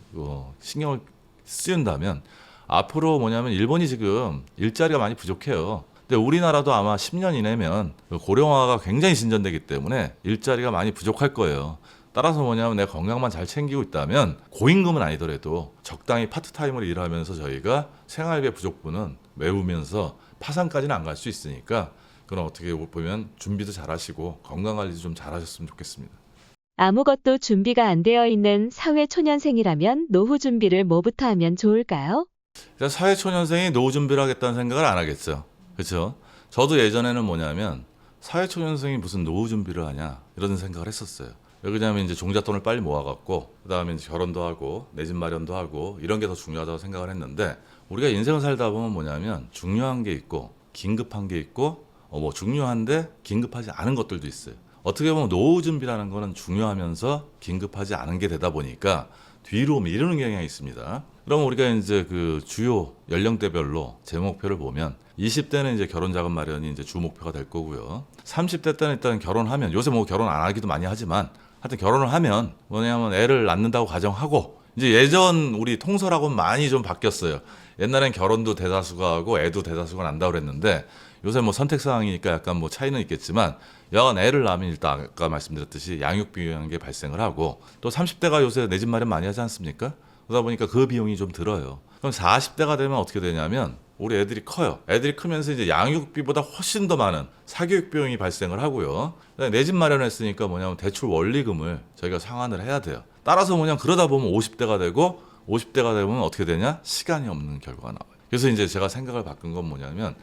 [SPEAKER 1] 신경을 쓰인다면 앞으로 뭐냐면 일본이 지금 일자리가 많이 부족해요. 근데 우리나라도 아마 10년 이내면 고령화가 굉장히 진전되기 때문에 일자리가 많이 부족할 거예요. 따라서 뭐냐면 내가 건강만 잘 챙기고 있다면 고임금은 아니더라도 적당히 파트타임으로 일하면서 저희가 생활비 부족분은 메우면서 파산까지는 안 갈 수 있으니까 그럼 어떻게 보면 준비도 잘 하시고 건강관리도 좀 잘 하셨으면 좋겠습니다.
[SPEAKER 2] 아무것도 준비가 안 되어 있는 사회초년생이라면 노후 준비를 뭐부터 하면 좋을까요?
[SPEAKER 1] 일단 사회초년생이 노후 준비를 하겠다는 생각을 안 하겠죠. 그렇죠? 저도 예전에는 뭐냐면 사회초년생이 무슨 노후 준비를 하냐 이런 생각을 했었어요. 왜 그러냐면 이제 종잣돈을 빨리 모아갖고 그다음에 이제 결혼도 하고 내 집 마련도 하고 이런 게 더 중요하다고 생각을 했는데 우리가 인생을 살다 보면 뭐냐면 중요한 게 있고 긴급한 게 있고 뭐 중요한데 긴급하지 않은 것들도 있어요. 어떻게 보면 노후 준비라는 거는 중요하면서 긴급하지 않은 게 되다 보니까 뒤로 미루는 경향이 있습니다. 그럼 우리가 이제 그 주요 연령대별로 제 목표를 보면 20대는 이제 결혼 자금 마련이 이제 주 목표가 될 거고요. 30대 때는 일단 결혼하면 요새 뭐 결혼 안 하기도 많이 하지만 하여튼 결혼을 하면 뭐냐면 애를 낳는다고 가정하고 이제 예전 우리 통설하고는 많이 좀 바뀌었어요. 옛날엔 결혼도 대다수가 하고 애도 대다수가 난다고 그랬는데 요새 뭐 선택 사항이니까 약간 뭐 차이는 있겠지만 여간 애를 낳으면 일단 아까 말씀드렸듯이 양육 비용이라는 게 발생을 하고 또 30대가 요새 내 집 마련 많이 하지 않습니까? 그러다 보니까 그 비용이 좀 들어요. 그럼 40대가 되면 어떻게 되냐면 우리 애들이 커요. 애들이 크면서 이제 양육비보다 훨씬 더 많은 사교육 비용이 발생을 하고요. 내 집 마련했으니까 뭐냐면 대출 원리금을 저희가 상환을 해야 돼요. 따라서 뭐냐면 그러다 보면 50대가 되고 50대가 되면 어떻게 되냐? 시간이 없는 결과가 나와요. 그래서 이제 제가 생각을 바꾼 건 뭐냐면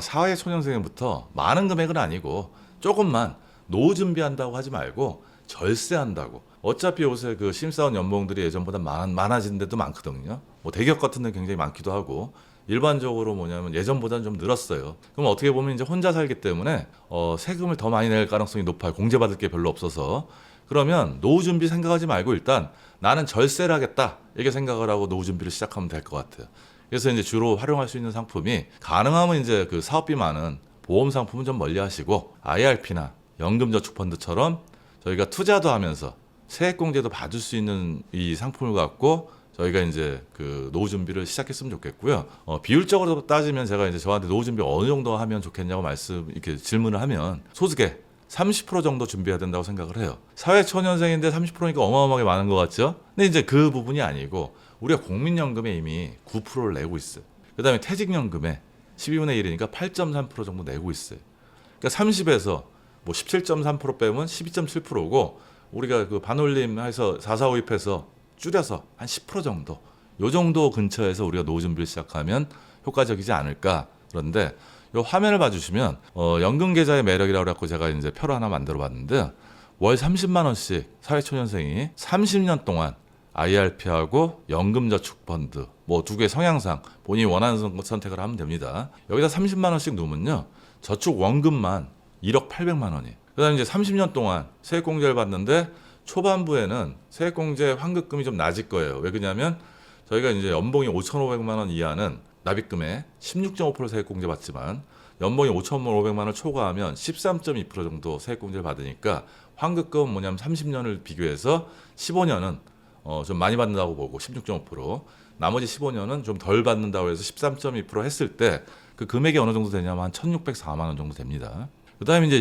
[SPEAKER 1] 사회 초년생부터 많은 금액은 아니고 조금만 노후 준비한다고 하지 말고 절세한다고. 어차피 요새 그 심사원 연봉들이 예전보다 많아진 데도 많거든요. 뭐 대기업 같은 데 굉장히 많기도 하고 일반적으로 뭐냐면 예전보다는 좀 늘었어요. 그럼 어떻게 보면 이제 혼자 살기 때문에 세금을 더 많이 낼 가능성이 높아요. 공제받을 게 별로 없어서. 그러면 노후 준비 생각하지 말고 일단 나는 절세를 하겠다 이렇게 생각을 하고 노후 준비를 시작하면 될 것 같아요. 그래서 이제 주로 활용할 수 있는 상품이 가능하면 이제 그 사업비 많은 보험 상품은 좀 멀리하시고 IRP나 연금저축펀드처럼 저희가 투자도 하면서 세액공제도 받을 수 있는 이 상품을 갖고 저희가 이제 그 노후 준비를 시작했으면 좋겠고요. 비율적으로 따지면 제가 이제 저한테 노후 준비 어느 정도 하면 좋겠냐고 이렇게 질문을 하면 소득의 30% 정도 준비해야 된다고 생각을 해요. 사회 초년생인데 30%니까 어마어마하게 많은 것 같죠? 근데 이제 그 부분이 아니고 우리가 국민연금에 이미 9%를 내고 있어요. 그다음에 퇴직연금에 12분의 1이니까 8.3% 정도 내고 있어요. 그러니까 30에서 뭐 17.3% 빼면 12.7%고 우리가 그 반올림 해서 4452해서 줄여서 한 10% 정도 요 정도 근처에서 우리가 노후 준비를 시작하면 효과적이지 않을까. 그런데 요 화면을 봐주시면 연금 계좌의 매력이라고 해갖고 제가 이제 표를 하나 만들어 봤는데 월 30만 원씩 사회초년생이 30년 동안 IRP하고 연금저축펀드 뭐 두 개 성향상 본인이 원하는 선택을 하면 됩니다. 여기다 30만 원씩 넣으면요 저축 원금만 1억 800만 원이에요. 그다음에 이제 30년 동안 세액공제를 받는데 초반부에는 세액공제 환급금이 좀 낮을 거예요. 왜 그러냐면 저희가 이제 연봉이 5,500만 원 이하는 납입금에 16.5% 세액공제 받지만 연봉이 5,500만 원을 초과하면 13.2% 정도 세액공제를 받으니까 환급금 뭐냐면 30년을 비교해서 15년은 좀 많이 받는다고 보고 16.5% 나머지 15년은 좀 덜 받는다고 해서 13.2% 했을 때 그 금액이 어느 정도 되냐면 한 1,604만 원 정도 됩니다. 그다음에 이제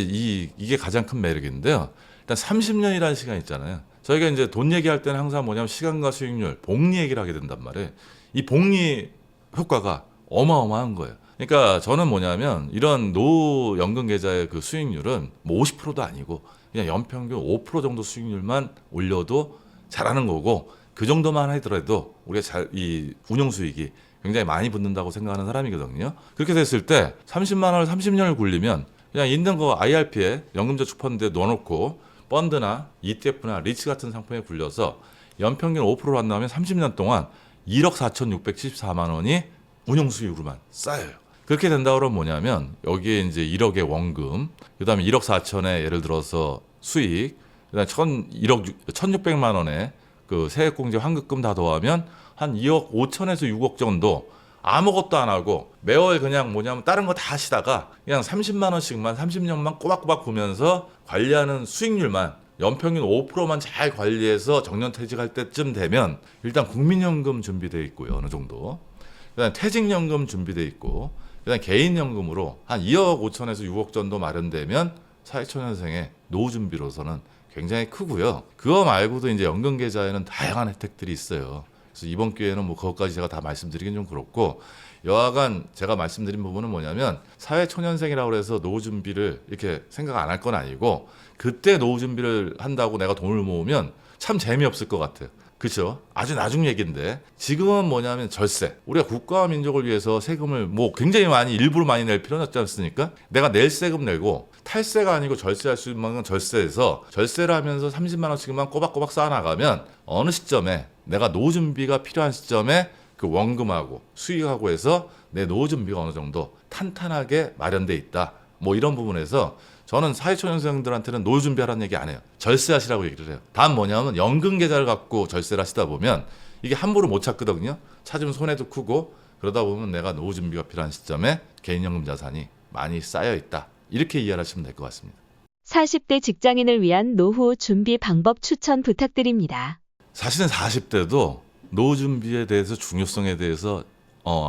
[SPEAKER 1] 이게 가장 큰 매력인데요. 일단 30년이라는 시간 있잖아요. 저희가 이제 돈 얘기할 때는 항상 뭐냐면 시간과 수익률, 복리 얘기를 하게 된단 말이에요. 이 복리 효과가 어마어마한 거예요. 그러니까 저는 뭐냐면 이런 노후 연금 계좌의 그 수익률은 뭐 50%도 아니고 그냥 연평균 5% 정도 수익률만 올려도 잘하는 거고 그 정도만 하더라도 우리가 이 운용 수익이 굉장히 많이 붙는다고 생각하는 사람이거든요. 그렇게 됐을 때 30만 원을 30년을 굴리면 그냥 있는 거 IRP에 연금저축펀드에 넣어놓고 펀드나 ETF나 리츠 같은 상품에 굴려서 연평균 5%로 한다면 30년 동안 1억 4,674만 원이 운용 수익으로만 쌓여요. 그렇게 된다 그러면 뭐냐면 여기에 이제 1억의 원금, 그다음에 1억 4천에 예를 들어서 수익, 그다음에 1,600만 원에 그 세액공제 환급금 다 더하면 한 2억 5천에서 6억 정도 아무것도 안 하고 매월 그냥 뭐냐면 다른 거 다 하시다가 그냥 30만 원씩만 30년만 꼬박꼬박 보면서 관리하는 수익률만 연평균 5%만 잘 관리해서 정년퇴직할 때쯤 되면 일단 국민연금 준비돼 있고요. 어느 정도. 그다음에 퇴직연금 준비돼 있고 그다음에 개인연금으로 한 2억 5천에서 6억 정도 마련되면 사회초년생의 노후 준비로서는 굉장히 크고요. 그거 말고도 이제 연금 계좌에는 다양한 혜택들이 있어요. 그래서 이번 기회에는 뭐 그것까지 제가 다 말씀드리긴 좀 그렇고 여하간 제가 말씀드린 부분은 뭐냐면 사회초년생이라고 해서 노후 준비를 이렇게 생각 안 할 건 아니고 그때 노후 준비를 한다고 내가 돈을 모으면 참 재미없을 것 같아요. 그렇죠? 아주 나중 얘기인데 지금은 뭐냐면 절세. 우리가 국가와 민족을 위해서 세금을 뭐 굉장히 많이 일부러 많이 낼 필요는 없지 않습니까? 내가 낼 세금 내고 탈세가 아니고 절세할 수 있는 건 절세해서 절세를 하면서 30만 원씩만 꼬박꼬박 쌓아나가면 어느 시점에 내가 노후 준비가 필요한 시점에 그 원금하고 수익하고 해서 내 노후 준비가 어느 정도 탄탄하게 마련돼 있다. 뭐 이런 부분에서 저는 사회초년생들한테는 노후 준비하라는 얘기 안 해요. 절세하시라고 얘기를 해요. 다음 뭐냐면 연금 계좌를 갖고 절세를 하시다 보면 이게 함부로 못 찾거든요. 찾으면 손해도 크고 그러다 보면 내가 노후 준비가 필요한 시점에 개인연금 자산이 많이 쌓여 있다. 이렇게 이해하시면 될 것 같습니다.
[SPEAKER 2] 40대 직장인을 위한 노후 준비 방법 추천 부탁드립니다.
[SPEAKER 1] 사실은 40대도 노후 준비에 대해서 중요성에 대해서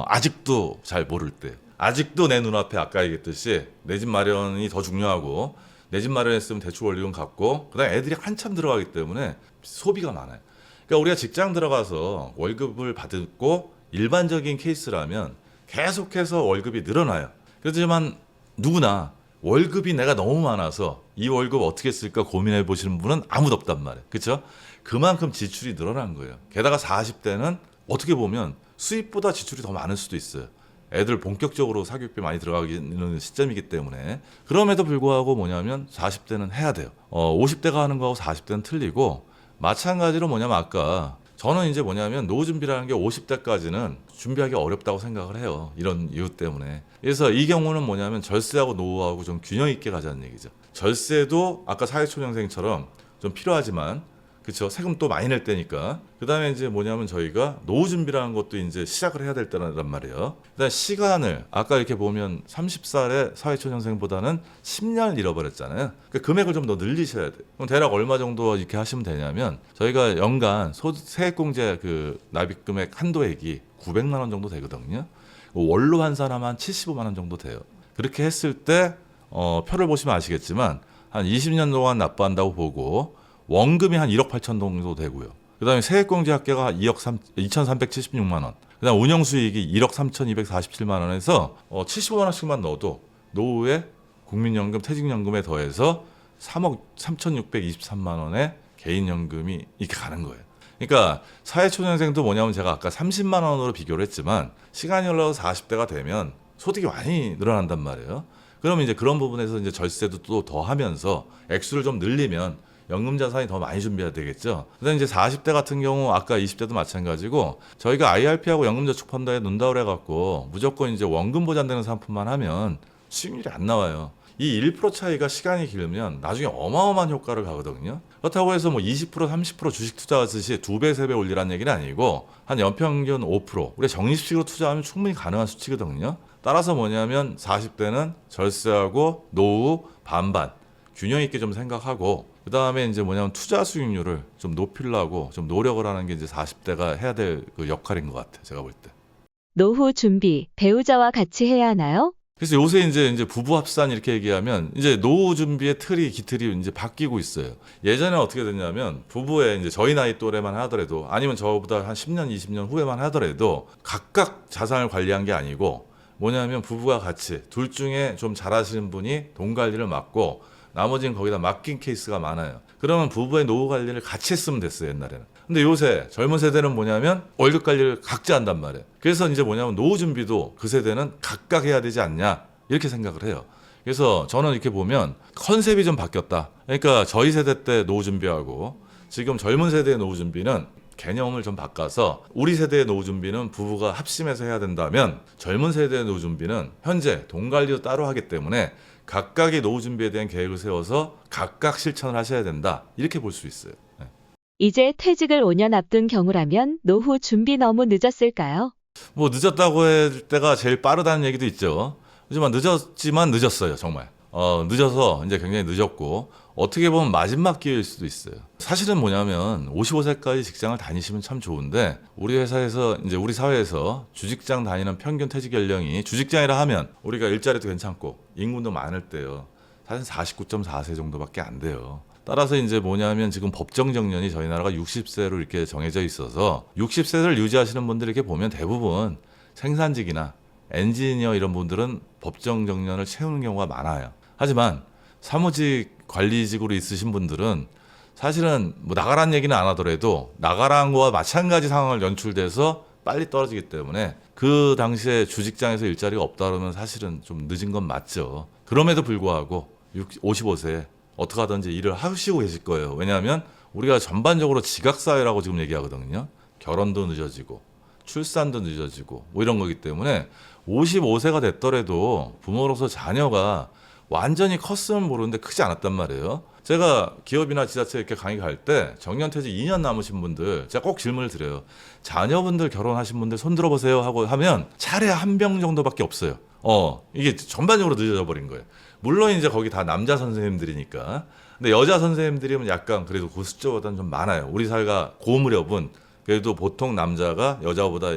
[SPEAKER 1] 아직도 잘 모를 때예요. 아직도 내 눈앞에 아까 얘기했듯이 내 집 마련이 더 중요하고 내 집 마련했으면 대출 원리금 갚고 그다음에 애들이 한참 들어가기 때문에 소비가 많아요. 그러니까 우리가 직장 들어가서 월급을 받고 일반적인 케이스라면 계속해서 월급이 늘어나요. 그렇지만 누구나 월급이 내가 너무 많아서 이 월급 어떻게 쓸까 고민해 보시는 분은 아무도 없단 말이에요. 그렇죠? 그만큼 지출이 늘어난 거예요. 게다가 40대는 어떻게 보면 수입보다 지출이 더 많을 수도 있어요. 애들 본격적으로 사교육비 많이 들어가는 시점이기 때문에 그럼에도 불구하고 뭐냐면 40대는 해야 돼요. 50대가 하는 거하고 40대는 틀리고 마찬가지로 뭐냐면 아까 저는 이제 뭐냐면 노후 준비라는 게 50대까지는 준비하기 어렵다고 생각을 해요. 이런 이유 때문에. 그래서 이 경우는 뭐냐면 절세하고 노후하고 좀 균형 있게 가자는 얘기죠. 절세도 아까 사회초년생처럼 좀 필요하지만 그렇죠. 세금 또 많이 낼 때니까. 그다음에 이제 뭐냐면 저희가 노후 준비라는 것도 이제 시작을 해야 될 때란 말이에요. 그다음에 시간을 아까 이렇게 보면 30살의 사회초년생보다는 10년 잃어버렸잖아요. 그러니까 금액을 좀 더 늘리셔야 돼요. 그럼 대략 얼마 정도 이렇게 하시면 되냐면 저희가 연간 세액공제 그 납입 금액 한도액이 900만 원 정도 되거든요. 월로 환산하면 한 75만 원 정도 돼요. 그렇게 했을 때 표를 보시면 아시겠지만 한 20년 동안 납부한다고 보고 원금이 한 1억 8천 정도 되고요. 그다음에 세액공제 합계가 2,376만 원. 그다음 운영수익이 1억 3,247만 원에서 75만 원씩만 넣어도 노후에 국민연금, 퇴직연금에 더해서 3억 3,623만 원의 개인연금이 이렇게 가는 거예요. 그러니까 사회초년생도 뭐냐면 제가 아까 30만 원으로 비교를 했지만 시간이 흘러서 40대가 되면 소득이 많이 늘어난단 말이에요. 그러면 이제 그런 부분에서 이제 절세도 또 더 하면서 액수를 좀 늘리면 연금 자산이 더 많이 준비해야 되겠죠. 그다음에 이제 40대 같은 경우 아까 20대도 마찬가지고 저희가 IRP하고 연금저축펀드에 넣는다 그래갖고 무조건 이제 원금 보장되는 상품만 하면 수익률이 안 나와요. 이 1% 차이가 시간이 길면 나중에 어마어마한 효과를 가거든요. 그렇다고 해서 뭐 20%, 30% 주식 투자하듯이 2배, 3배 올리라는 얘기는 아니고 한 연평균 5% 우리가 적립식으로 투자하면 충분히 가능한 수치거든요. 따라서 뭐냐면 40대는 절세하고 노후 반반 균형 있게 좀 생각하고 그 다음에 이제 뭐냐면 투자 수익률을 좀 높이려고 좀 노력을 하는 게 이제 40대가 해야 될 그 역할인 것 같아요. 제가 볼 때.
[SPEAKER 2] 노후 준비, 배우자와 같이 해야 하나요?
[SPEAKER 1] 그래서 요새 이제 부부 합산 이렇게 얘기하면 이제 노후 준비의 기틀이 이제 바뀌고 있어요. 예전에 어떻게 됐냐면 부부의 이제 저희 나이 또래만 하더라도 아니면 저보다 한 10년, 20년 후에만 하더라도 각각 자산을 관리한 게 아니고 뭐냐면 부부가 같이 둘 중에 좀 잘하시는 분이 돈 관리를 맡고 나머지는 거기다 맡긴 케이스가 많아요. 그러면 부부의 노후 관리를 같이 했으면 됐어요, 옛날에는. 근데 요새 젊은 세대는 뭐냐면 월급 관리를 각자 한단 말이에요. 그래서 이제 뭐냐면 노후 준비도 그 세대는 각각 해야 되지 않냐 이렇게 생각을 해요. 그래서 저는 이렇게 보면 컨셉이 좀 바뀌었다. 그러니까 저희 세대 때 노후 준비하고 지금 젊은 세대의 노후 준비는 개념을 좀 바꿔서 우리 세대의 노후 준비는 부부가 합심해서 해야 된다면 젊은 세대의 노후 준비는 현재 돈 관리도 따로 하기 때문에 각각의 노후 준비에 대한 계획을 세워서 각각 실천을 하셔야 된다. 이렇게 볼 수 있어요. 네.
[SPEAKER 2] 이제 퇴직을 5년 앞둔 경우라면 노후 준비 너무 늦었을까요?
[SPEAKER 1] 뭐 늦었다고 할 때가 제일 빠르다는 얘기도 있죠. 하지만 늦었어요, 정말. 늦어서 이제 굉장히 늦었고 어떻게 보면 마지막 기회일 수도 있어요. 사실은 뭐냐면 55세까지 직장을 다니시면 참 좋은데 우리 회사에서 이제 우리 사회에서 주직장 다니는 평균 퇴직 연령이 주직장이라 하면 우리가 일자리도 괜찮고 인구도 많을 때요. 사실 49.4세 정도밖에 안 돼요. 따라서 이제 뭐냐면 지금 법정 정년이 저희 나라가 60세로 이렇게 정해져 있어서 60세를 유지하시는 분들 이렇게 보면 대부분 생산직이나 엔지니어 이런 분들은 법정 정년을 채우는 경우가 많아요. 하지만 사무직 관리직으로 있으신 분들은 사실은 뭐 나가라는 얘기는 안 하더라도 나가라는 거와 마찬가지 상황을 연출돼서 빨리 떨어지기 때문에 그 당시에 주직장에서 일자리가 없다 그러면 사실은 좀 늦은 건 맞죠. 그럼에도 불구하고 55세에 어떻게 하든지 일을 하시고 계실 거예요. 왜냐하면 우리가 전반적으로 지각사회라고 지금 얘기하거든요. 결혼도 늦어지고 출산도 늦어지고 뭐 이런 거기 때문에 55세가 됐더라도 부모로서 자녀가 완전히 컸으면 모르는데 크지 않았단 말이에요. 제가 기업이나 지자체 이렇게 강의 갈 때 정년퇴직 2년 남으신 분들 제가 꼭 질문을 드려요. 자녀분들 결혼하신 분들 손 들어보세요 하고 하면 차례 한 병 정도밖에 없어요. 이게 전반적으로 늦어져 버린 거예요. 물론 이제 거기 다 남자 선생님들이니까. 근데 여자 선생님들이면 약간 그래도 그 숫자보다는 좀 많아요. 우리 사회가 고 무렵은 그래도 보통 남자가 여자보다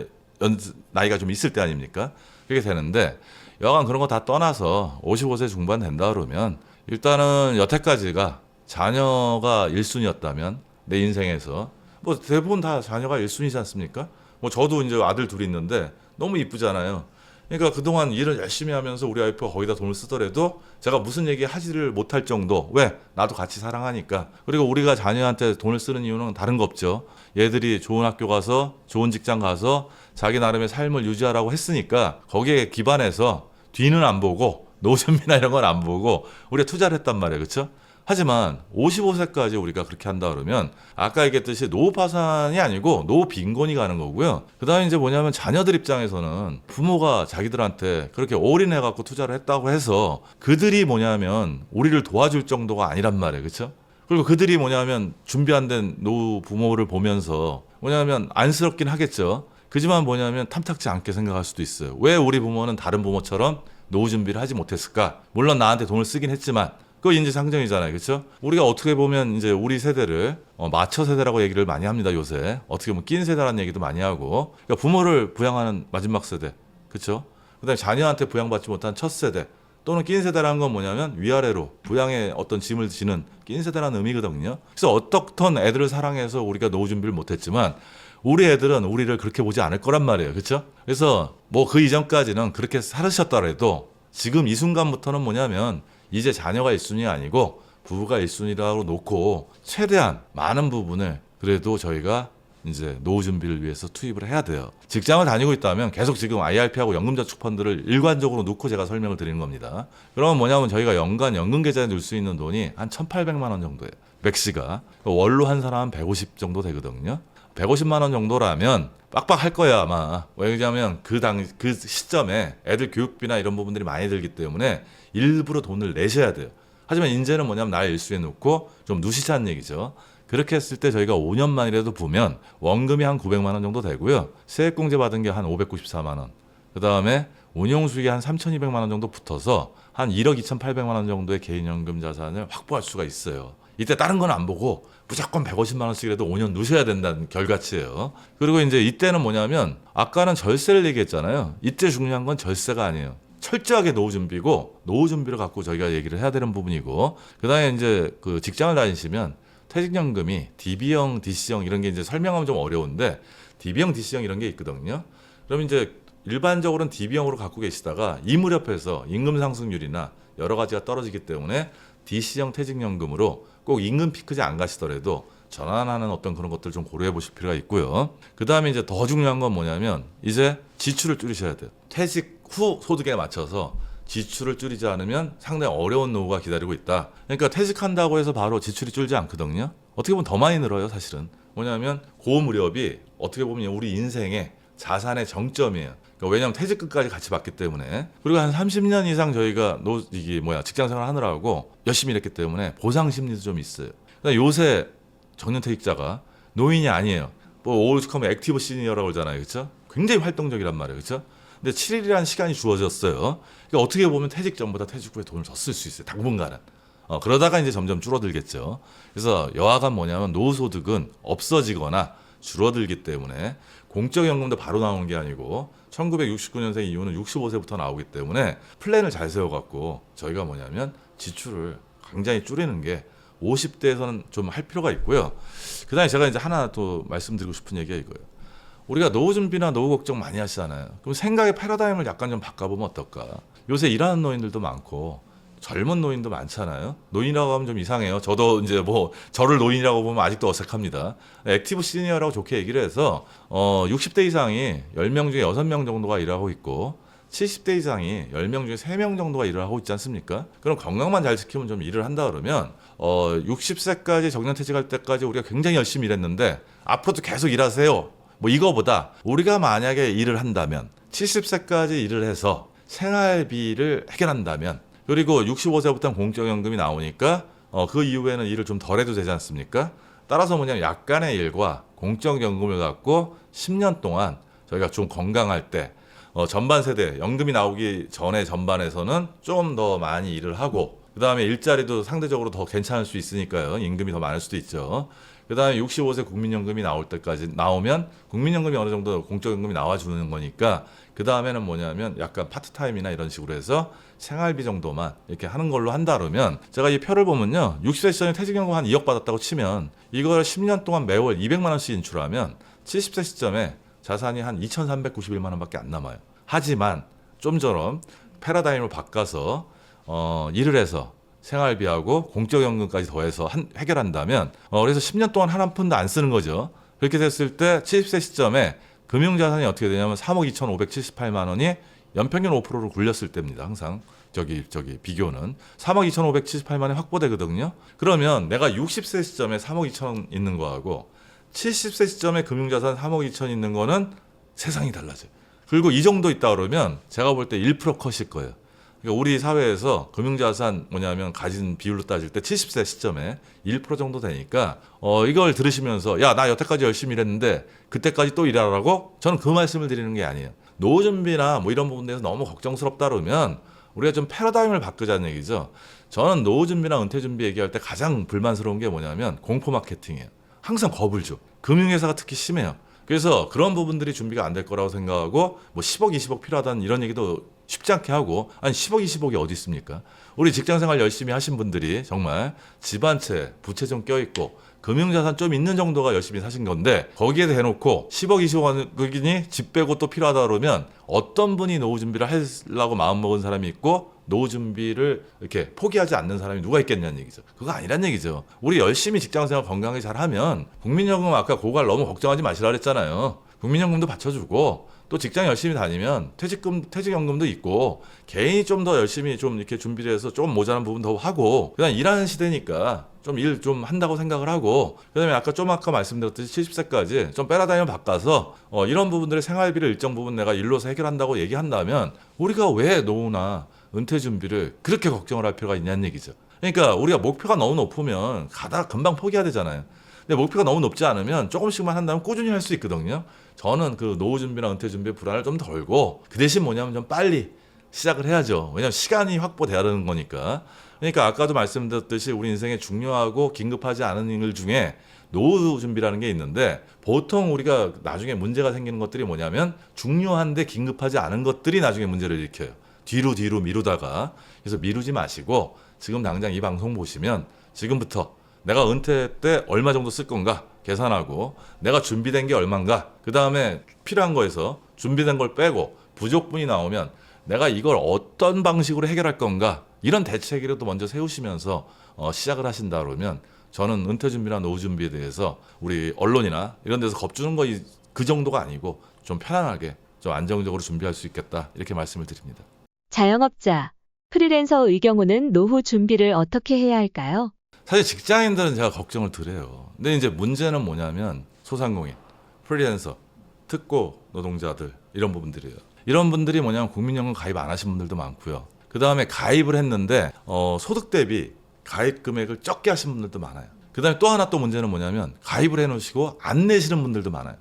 [SPEAKER 1] 나이가 좀 있을 때 아닙니까? 그렇게 되는데 여간 그런 거 다 떠나서 55세 중반 된다 그러면 일단은 여태까지가 자녀가 1순위였다면 내 인생에서 뭐 대부분 다 자녀가 1순위지 않습니까? 뭐 저도 이제 아들 둘이 있는데 너무 이쁘잖아요. 그러니까 그동안 일을 열심히 하면서 우리 와이프가 거기다 돈을 쓰더라도 제가 무슨 얘기 하지를 못할 정도. 왜? 나도 같이 사랑하니까. 그리고 우리가 자녀한테 돈을 쓰는 이유는 다른 거 없죠. 얘들이 좋은 학교 가서 좋은 직장 가서 자기 나름의 삶을 유지하라고 했으니까 거기에 기반해서 뒤는 안 보고 노점이나 이런 건 안 보고 우리가 투자를 했단 말이에요. 그렇죠? 하지만 55세까지 우리가 그렇게 한다 그러면 아까 얘기했듯이 노후 파산이 아니고 노후 빈곤이 가는 거고요. 그다음에 이제 뭐냐면 자녀들 입장에서는 부모가 자기들한테 그렇게 올인해 갖고 투자를 했다고 해서 그들이 뭐냐면 우리를 도와줄 정도가 아니란 말이에요. 그렇죠? 그리고 그들이 뭐냐면 준비 안 된 노후 부모를 보면서 뭐냐면 안쓰럽긴 하겠죠. 그지만 뭐냐면 탐탁지 않게 생각할 수도 있어요. 왜 우리 부모는 다른 부모처럼 노후 준비를 하지 못했을까? 물론 나한테 돈을 쓰긴 했지만 그거 인지상정이잖아요. 그렇죠? 우리가 어떻게 보면 이제 우리 세대를 마처 세대라고 얘기를 많이 합니다. 요새. 어떻게 보면 낀 세대라는 얘기도 많이 하고. 그러니까 부모를 부양하는 마지막 세대. 그렇죠? 그다음에 자녀한테 부양받지 못한 첫 세대. 또는 낀 세대라는 건 뭐냐면 위아래로 부양의 어떤 짐을 지는 낀 세대라는 의미거든요. 그래서 어떻든 애들을 사랑해서 우리가 노후 준비를 못했지만 우리 애들은 우리를 그렇게 보지 않을 거란 말이에요. 그렇죠? 그래서 뭐 그 이전까지는 그렇게 살으셨더라도 지금 이 순간부터는 뭐냐면 이제 자녀가 1순위 아니고 부부가 1순위라고 놓고 최대한 많은 부분을 그래도 저희가 이제 노후 준비를 위해서 투입을 해야 돼요. 직장을 다니고 있다면 계속 지금 IRP하고 연금저축펀드를 일관적으로 놓고 제가 설명을 드리는 겁니다. 그러면 뭐냐면 저희가 연간 연금계좌에 넣을 수 있는 돈이 한 1,800만 원 정도예요. 맥시가. 월로 한 사람 150 정도 되거든요. 150만 원 정도라면 빡빡할 거야 아마. 왜냐하면 그 시점에 애들 교육비나 이런 부분들이 많이 들기 때문에 일부러 돈을 내셔야 돼요. 하지만 이제는 뭐냐면 나의 일수에 놓고 좀 누시자는 얘기죠. 그렇게 했을 때 저희가 5년 만이라도 보면 원금이 한 900만 원 정도 되고요. 세액공제 받은 게 한 594만 원. 그 다음에 운용수익이 한 3,200만 원 정도 붙어서 한 1억 2,800만 원 정도의 개인연금 자산을 확보할 수가 있어요. 이때 다른 건 안 보고 무조건 150만 원씩이라도 5년 누셔야 된다는 결과치예요. 그리고 이제 이때는 뭐냐면 아까는 절세를 얘기했잖아요. 이때 중요한 건 절세가 아니에요. 철저하게 노후 준비고 노후 준비를 갖고 저희가 얘기를 해야 되는 부분이고 그다음에 이제 그 직장을 다니시면 퇴직연금이 DB형, DC형 이런 게 이제 설명하면 좀 어려운데 DB형, DC형 이런 게 있거든요. 그럼 이제 일반적으로는 DB형으로 갖고 계시다가 이 무렵에서 임금 상승률이나 여러 가지가 떨어지기 때문에 DC형 퇴직연금으로 꼭 임금 피크제 안 가시더라도 전환하는 어떤 그런 것들 좀 고려해 보실 필요가 있고요. 그 다음에 이제 더 중요한 건 뭐냐면 이제 지출을 줄이셔야 돼요. 퇴직 후 소득에 맞춰서 지출을 줄이지 않으면 상당히 어려운 노후가 기다리고 있다. 그러니까 퇴직한다고 해서 바로 지출이 줄지 않거든요. 어떻게 보면 더 많이 늘어요, 사실은. 뭐냐면 그 무렵이 어떻게 보면 우리 인생의 자산의 정점이에요. 그러니까 왜냐하면 퇴직금까지 같이 받기 때문에. 그리고 한 30년 이상 저희가 직장생활 하느라고 열심히 일했기 때문에 보상 심리도 좀 있어요. 그러니까 요새 정년퇴직자가 노인이 아니에요. 뭐 오죽하면 액티브 시니어라고 그러잖아요. 그렇죠? 굉장히 활동적이란 말이에요. 그렇죠? 근데 7일이라는 시간이 주어졌어요. 그러니까 어떻게 보면 퇴직 전보다 퇴직 후에 돈을 더 쓸 수 있어요. 당분간은. 그러다가 이제 점점 줄어들겠죠. 그래서 여하간 뭐냐면 노후소득은 없어지거나 줄어들기 때문에 공적연금도 바로 나오는 게 아니고 1969년생 이후는 65세부터 나오기 때문에 플랜을 잘 세워갖고 저희가 뭐냐면 지출을 굉장히 줄이는 게 50대에서는 좀 할 필요가 있고요. 그 다음에 제가 이제 하나 또 말씀드리고 싶은 얘기가 이거예요. 우리가 노후 준비나 노후 걱정 많이 하시잖아요. 그럼 생각의 패러다임을 약간 좀 바꿔보면 어떨까? 요새 일하는 노인들도 많고 젊은 노인도 많잖아요. 노인이라고 하면 좀 이상해요. 저도 이제 뭐 저를 노인이라고 보면 아직도 어색합니다. 액티브 시니어라고 좋게 얘기를 해서 60대 이상이 10명 중에 6명 정도가 일하고 있고 70대 이상이 10명 중에 3명 정도가 일을 하고 있지 않습니까? 그럼 건강만 잘 지키면 좀 일을 한다 그러면 60세까지 정년퇴직할 때까지 우리가 굉장히 열심히 일했는데 앞으로도 계속 일하세요. 뭐 이거보다 우리가 만약에 일을 한다면 70세까지 일을 해서 생활비를 해결한다면 그리고 65세부터는 공적연금이 나오니까 그 이후에는 일을 좀 덜 해도 되지 않습니까? 따라서 뭐냐면 약간의 일과 공적연금을 갖고 10년 동안 저희가 좀 건강할 때 전반 세대 연금이 나오기 전에 전반에서는 좀 더 많이 일을 하고 그 다음에 일자리도 상대적으로 더 괜찮을 수 있으니까요. 임금이 더 많을 수도 있죠. 그 다음에 65세 국민연금이 나올 때까지 나오면 국민연금이 어느 정도 공적연금이 나와주는 거니까 그 다음에는 뭐냐면 약간 파트타임이나 이런 식으로 해서 생활비 정도만 이렇게 하는 걸로 한다 그러면 제가 이 표를 보면요. 60세 시점에 퇴직연금 한 2억 받았다고 치면 이걸 10년 동안 매월 200만 원씩 인출하면 70세 시점에 자산이 한 2,391만 원밖에 안 남아요. 하지만 좀처럼 패러다임을 바꿔서 일을 해서 생활비하고 공적연금까지 더해서 해결한다면 그래서 10년 동안 한 푼도 안 쓰는 거죠. 그렇게 됐을 때 70세 시점에 금융자산이 어떻게 되냐면 3억 2,578만 원이 연평균 5%로 굴렸을 때입니다. 항상 저기 비교는 3억 2,578만 원이 확보되거든요. 그러면 내가 60세 시점에 3억 2천 있는 거하고 70세 시점에 금융자산 3억 2천 있는 거는 세상이 달라져요. 그리고 이 정도 있다 그러면 제가 볼 때 1% 컷일 거예요. 그러니까 우리 사회에서 금융자산 뭐냐면 가진 비율로 따질 때 70세 시점에 1% 정도 되니까 이걸 들으시면서 야, 나 여태까지 열심히 일했는데 그때까지 또 일하라고? 저는 그 말씀을 드리는 게 아니에요. 노후 준비나 뭐 이런 부분에 대해서 너무 걱정스럽다 그러면 우리가 좀 패러다임을 바꾸자는 얘기죠. 저는 노후 준비나 은퇴 준비 얘기할 때 가장 불만스러운 게 뭐냐면 공포 마케팅이에요. 항상 겁을 줘. 금융회사가 특히 심해요. 그래서 그런 부분들이 준비가 안 될 거라고 생각하고 뭐 10억, 20억 필요하다는 이런 얘기도 쉽지 않게 하고 아니 10억, 20억이 어디 있습니까? 우리 직장생활 열심히 하신 분들이 정말 집 한 채, 부채 좀 껴있고 금융자산 좀 있는 정도가 열심히 사신 건데 거기에 대놓고 10억, 20억이니 집 빼고 또 필요하다 그러면 어떤 분이 노후 준비를 하려고 마음먹은 사람이 있고 노후 준비를 이렇게 포기하지 않는 사람이 누가 있겠냐는 얘기죠. 그거 아니란 얘기죠. 우리 열심히 직장생활 건강하게 잘하면 국민연금 아까 그걸 너무 걱정하지 마시라 그랬잖아요. 국민연금도 받쳐주고 또 직장 열심히 다니면 퇴직연금도 있고 개인이 좀 더 열심히 좀 이렇게 준비를 해서 좀 모자란 부분 더 하고 그냥 일하는 시대니까 좀 일 좀 한다고 생각을 하고 그다음에 아까 말씀드렸듯이 70세까지 좀 패러다임을 바꿔서 이런 부분들의 생활비를 일정 부분 내가 일로서 해결한다고 얘기한다면 우리가 왜 노후나 은퇴 준비를 그렇게 걱정을 할 필요가 있냐는 얘기죠. 그러니까 우리가 목표가 너무 높으면 가다가 금방 포기해야 되잖아요. 근데 목표가 너무 높지 않으면 조금씩만 한다면 꾸준히 할 수 있거든요. 저는 그 노후 준비나 은퇴 준비의 불안을 좀 덜고 그 대신 뭐냐면 좀 빨리 시작을 해야죠. 왜냐하면 시간이 확보돼야 되는 거니까. 그러니까 아까도 말씀드렸듯이 우리 인생에 중요하고 긴급하지 않은 일 중에 노후 준비라는 게 있는데 보통 우리가 나중에 문제가 생기는 것들이 뭐냐면 중요한데 긴급하지 않은 것들이 나중에 문제를 일으켜요. 뒤로 미루다가. 그래서 미루지 마시고 지금 당장 이 방송 보시면 지금부터 내가 은퇴 때 얼마 정도 쓸 건가 계산하고 내가 준비된 게 얼만가 그 다음에 필요한 거에서 준비된 걸 빼고 부족분이 나오면 내가 이걸 어떤 방식으로 해결할 건가 이런 대책이라도 먼저 세우시면서 시작을 하신다 그러면 저는 은퇴 준비나 노후 준비에 대해서 우리 언론이나 이런 데서 겁주는 거 그 정도가 아니고 좀 편안하게 좀 안정적으로 준비할 수 있겠다 이렇게 말씀을 드립니다.
[SPEAKER 2] 자영업자, 프리랜서의 경우는 노후 준비를 어떻게 해야 할까요?
[SPEAKER 1] 사실 직장인들은 제가 걱정을 덜 해요. 근데 이제 문제는 뭐냐면 소상공인, 프리랜서, 특고 노동자들 이런 부분들이에요. 이런 분들이 뭐냐면 국민연금 가입 안 하신 분들도 많고요. 그 다음에 가입을 했는데 소득 대비 가입 금액을 적게 하신 분들도 많아요. 그 다음에 또 하나 또 문제는 뭐냐면 가입을 해놓으시고 안 내시는 분들도 많아요.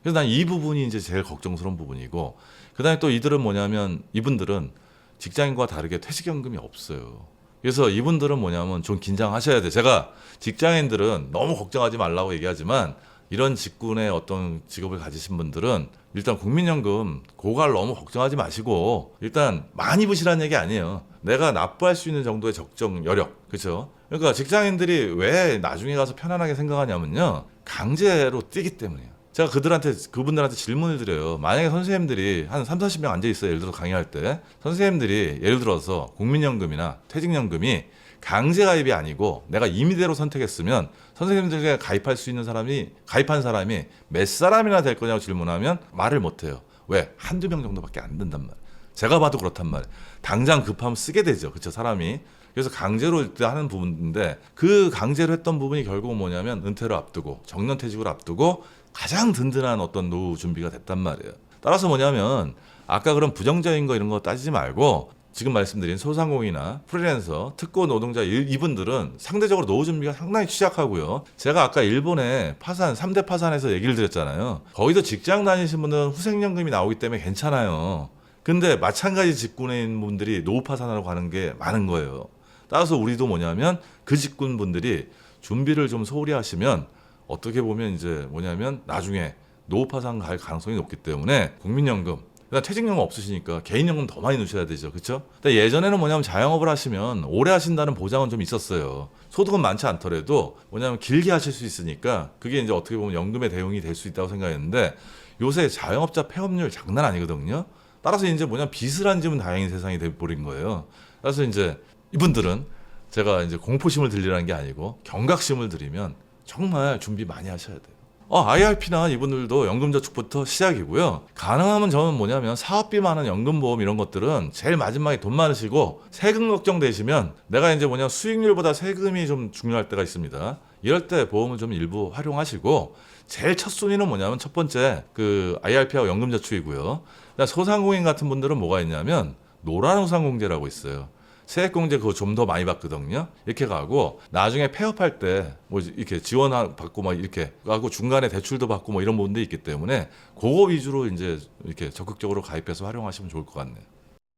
[SPEAKER 1] 그래서 난 이 부분이 이제 제일 걱정스러운 부분이고, 그 다음에 또 이들은 뭐냐면 이분들은 직장인과 다르게 퇴직연금이 없어요. 그래서 이분들은 뭐냐면 좀 긴장하셔야 돼. 제가 직장인들은 너무 걱정하지 말라고 얘기하지만 이런 직군의 어떤 직업을 가지신 분들은 일단 국민연금 고갈 너무 걱정하지 마시고 일단 많이 부시라는 얘기 아니에요. 내가 납부할 수 있는 정도의 적정 여력. 그렇죠? 그러니까 직장인들이 왜 나중에 가서 편안하게 생각하냐면요. 강제로 뛰기 때문이에요. 제가 그분들한테 질문을 드려요. 만약에 선생님들이 한 3, 40명 앉아 있어요. 예를 들어 강의할 때. 선생님들이 예를 들어서 국민연금이나 퇴직연금이 강제 가입이 아니고 내가 임의대로 선택했으면 선생님들에게 가입한 사람이 몇 사람이나 될 거냐고 질문하면 말을 못 해요. 왜? 한두 명 정도밖에 안 된단 말이에요. 제가 봐도 그렇단 말이에요. 당장 급하면 쓰게 되죠. 그렇죠, 사람이. 그래서 강제로 하는 부분인데 그 강제로 했던 부분이 결국은 뭐냐면 은퇴를 앞두고 정년퇴직을 앞두고 가장 든든한 어떤 노후 준비가 됐단 말이에요. 따라서 뭐냐면 아까 그런 부정적인 거 이런 거 따지지 말고 지금 말씀드린 소상공인이나 프리랜서, 특고 노동자 이분들은 상대적으로 노후 준비가 상당히 취약하고요. 제가 아까 일본의 파산, 3대 파산에서 얘기를 드렸잖아요. 거기도 직장 다니신 분들은 후생연금이 나오기 때문에 괜찮아요. 근데 마찬가지 직군에 있는 분들이 노후 파산하러 가는 게 많은 거예요. 따라서 우리도 뭐냐면 그 직군 분들이 준비를 좀 소홀히 하시면 어떻게 보면 이제 뭐냐면 나중에 노후 파산 갈 가능성이 높기 때문에 국민연금, 그다음 퇴직연금 없으시니까 개인연금 더 많이 넣으셔야 되죠. 그렇죠? 근데 예전에는 뭐냐면 자영업을 하시면 오래 하신다는 보장은 좀 있었어요. 소득은 많지 않더라도 뭐냐면 길게 하실 수 있으니까 그게 이제 어떻게 보면 연금의 대응이 될 수 있다고 생각했는데 요새 자영업자 폐업률 장난 아니거든요. 따라서 이제 뭐냐면 빚을 안 지면 다행인 세상이 돼버린 거예요. 그래서 이제 이분들은 제가 이제 공포심을 들리라는 게 아니고 경각심을 드리면 정말 준비 많이 하셔야 돼요. IRP나 이분들도 연금저축부터 시작이고요. 가능하면 저는 뭐냐면 사업비 많은 연금보험 이런 것들은 제일 마지막에 돈 많으시고 세금 걱정되시면 내가 이제 뭐냐 수익률보다 세금이 좀 중요할 때가 있습니다. 이럴 때 보험을 좀 일부 활용하시고 제일 첫 순위는 뭐냐면 첫 번째 그 IRP하고 연금저축이고요. 소상공인 같은 분들은 뭐가 있냐면 노란우산공제라고 있어요. 세액공제 그거 좀 더 많이 받거든요. 이렇게 가고 나중에 폐업할 때 뭐 이렇게 지원 받고 막 이렇게 하고 중간에 대출도 받고 뭐 이런 부분도 있기 때문에 그거 위주로 이제 이렇게 적극적으로 가입해서 활용하시면 좋을 것 같네요.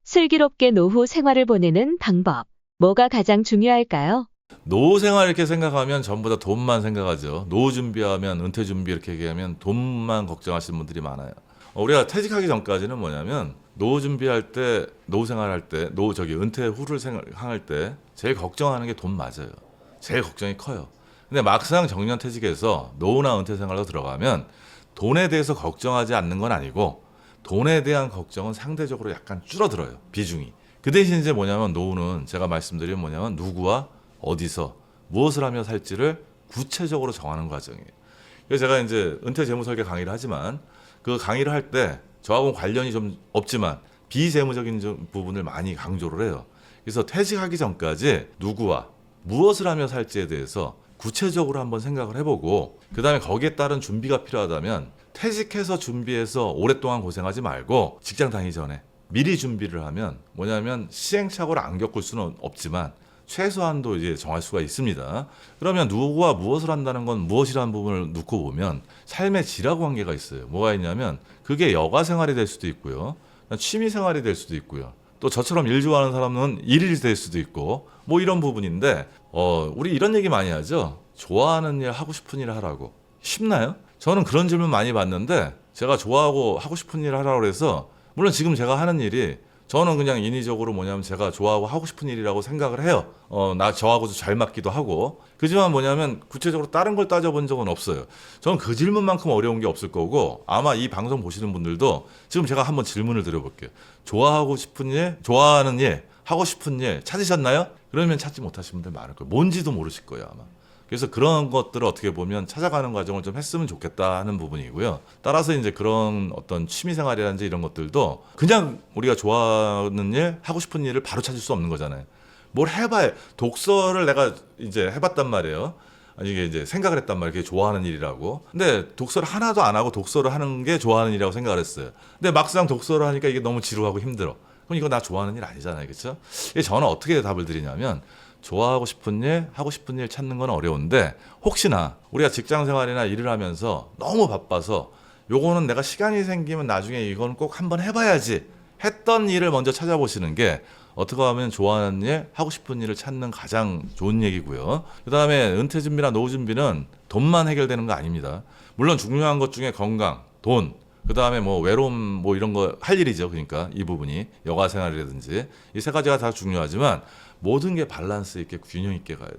[SPEAKER 2] 슬기롭게 노후 생활을 보내는 방법. 뭐가 가장 중요할까요?
[SPEAKER 1] 노후 생활 이렇게 생각하면 전부 다 돈만 생각하죠. 노후 준비하면 은퇴 준비 이렇게 얘기하면 돈만 걱정하시는 분들이 많아요. 우리가 퇴직하기 전까지는 뭐냐면 노후 준비할 때, 노후 생활할 때, 은퇴 후를 생각할 때 제일 걱정하는 게 돈 맞아요. 제일 걱정이 커요. 근데 막상 정년 퇴직해서 노후나 은퇴 생활로 들어가면 돈에 대해서 걱정하지 않는 건 아니고 돈에 대한 걱정은 상대적으로 약간 줄어들어요. 비중이. 그 대신 이제 뭐냐면 노후는 제가 말씀드린 뭐냐면 누구와 어디서 무엇을 하며 살지를 구체적으로 정하는 과정이에요. 그래서 제가 이제 은퇴 재무 설계 강의를 하지만 그 강의를 할 때 저하고 관련이 좀 없지만 비재무적인 부분을 많이 강조를 해요. 그래서 퇴직하기 전까지 누구와 무엇을 하며 살지에 대해서 구체적으로 한번 생각을 해보고 그 다음에 거기에 따른 준비가 필요하다면 퇴직해서 준비해서 오랫동안 고생하지 말고 직장 다니기 전에 미리 준비를 하면 뭐냐면 시행착오를 안 겪을 수는 없지만 최소한도 이제 정할 수가 있습니다. 그러면 누구와 무엇을 한다는 건 무엇이라는 부분을 놓고 보면 삶의 질하고 관계가 있어요. 뭐가 있냐면 그게 여가 생활이 될 수도 있고요. 취미 생활이 될 수도 있고요. 또 저처럼 일 좋아하는 사람은 일이 될 수도 있고 뭐 이런 부분인데 우리 이런 얘기 많이 하죠. 좋아하는 일 하고 싶은 일을 하라고. 쉽나요? 저는 그런 질문 많이 받는데 제가 좋아하고 하고 싶은 일을 하라고 해서 물론 지금 제가 하는 일이 저는 그냥 인위적으로 뭐냐면 제가 좋아하고 하고 싶은 일이라고 생각을 해요. 저하고도 잘 맞기도 하고. 그지만 뭐냐면 구체적으로 다른 걸 따져본 적은 없어요. 저는 그 질문만큼 어려운 게 없을 거고 아마 이 방송 보시는 분들도 지금 제가 한번 질문을 드려볼게요. 좋아하고 싶은 일, 좋아하는 일, 하고 싶은 일 찾으셨나요? 그러면 찾지 못하신 분들 많을 거예요. 뭔지도 모르실 거예요 아마. 그래서 그런 것들을 어떻게 보면 찾아가는 과정을 좀 했으면 좋겠다 하는 부분이고요. 따라서 이제 그런 어떤 취미생활이라든지 이런 것들도 그냥 우리가 좋아하는 일, 하고 싶은 일을 바로 찾을 수 없는 거잖아요. 뭘 해봐야 독서를 내가 이제 해봤단 말이에요. 아니 이게 이제 생각을 했단 말이에요. 그게 좋아하는 일이라고. 근데 독서를 하나도 안 하고 독서를 하는 게 좋아하는 일이라고 생각을 했어요. 근데 막상 독서를 하니까 이게 너무 지루하고 힘들어. 그럼 이거 나 좋아하는 일 아니잖아요, 그렇죠? 저는 어떻게 답을 드리냐면 좋아하고 싶은 일, 하고 싶은 일 찾는 건 어려운데 혹시나 우리가 직장 생활이나 일을 하면서 너무 바빠서 요거는 내가 시간이 생기면 나중에 이건 꼭 한번 해봐야지 했던 일을 먼저 찾아보시는 게 어떻게 하면 좋아하는 일, 하고 싶은 일을 찾는 가장 좋은 얘기고요. 그 다음에 은퇴 준비나 노후 준비는 돈만 해결되는 거 아닙니다. 물론 중요한 것 중에 건강, 돈, 그 다음에 뭐 외로움 뭐 이런 거 할 일이죠. 그러니까 이 부분이 여가 생활이라든지 이 세 가지가 다 중요하지만 모든 게 밸런스 있게 균형 있게 가야 돼.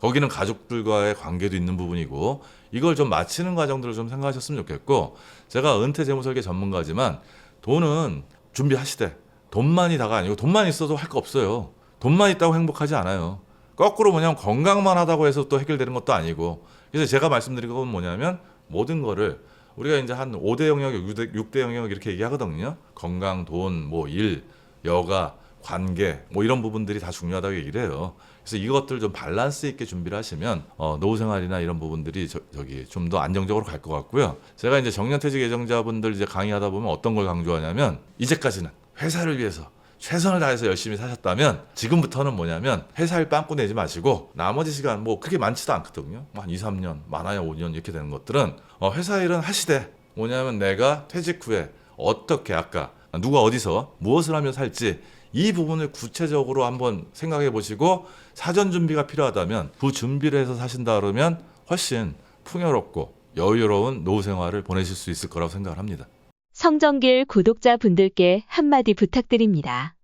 [SPEAKER 1] 거기는 가족들과의 관계도 있는 부분이고 이걸 좀 맞추는 과정들을 좀 생각하셨으면 좋겠고 제가 은퇴 재무설계 전문가지만 돈은 준비하시되 돈만이 다가 아니고 돈만 있어도 할 거 없어요. 돈만 있다고 행복하지 않아요. 거꾸로 뭐냐면 건강만 하다고 해서 또 해결되는 것도 아니고 그래서 제가 말씀드린 건 뭐냐면 모든 거를 우리가 이제 한 5대 영역, 6대 영역 이렇게 얘기하거든요. 건강, 돈, 뭐 일, 여가, 관계 뭐 이런 부분들이 다 중요하다고 얘기를 해요. 그래서 이것들 좀 밸런스 있게 준비를 하시면 노후 생활이나 이런 부분들이 저기 좀 더 안정적으로 갈 것 같고요. 제가 이제 정년퇴직 예정자분들 이제 강의하다 보면 어떤 걸 강조하냐면 이제까지는 회사를 위해서 최선을 다해서 열심히 사셨다면 지금부터는 뭐냐면 회사일 빵꾸 내지 마시고 나머지 시간 뭐 그렇게 많지도 않거든요. 한 2, 3년, 많아야 5년 이렇게 되는 것들은 회사 일은 하시되 뭐냐면 내가 퇴직 후에 어떻게 아까 누가 어디서 무엇을 하며 살지 이 부분을 구체적으로 한번 생각해 보시고 사전 준비가 필요하다면 그 준비를 해서 사신다 그러면 훨씬 풍요롭고 여유로운 노후 생활을 보내실 수 있을 거라고 생각을 합니다.
[SPEAKER 2] 성정길 구독자분들께 한마디 부탁드립니다.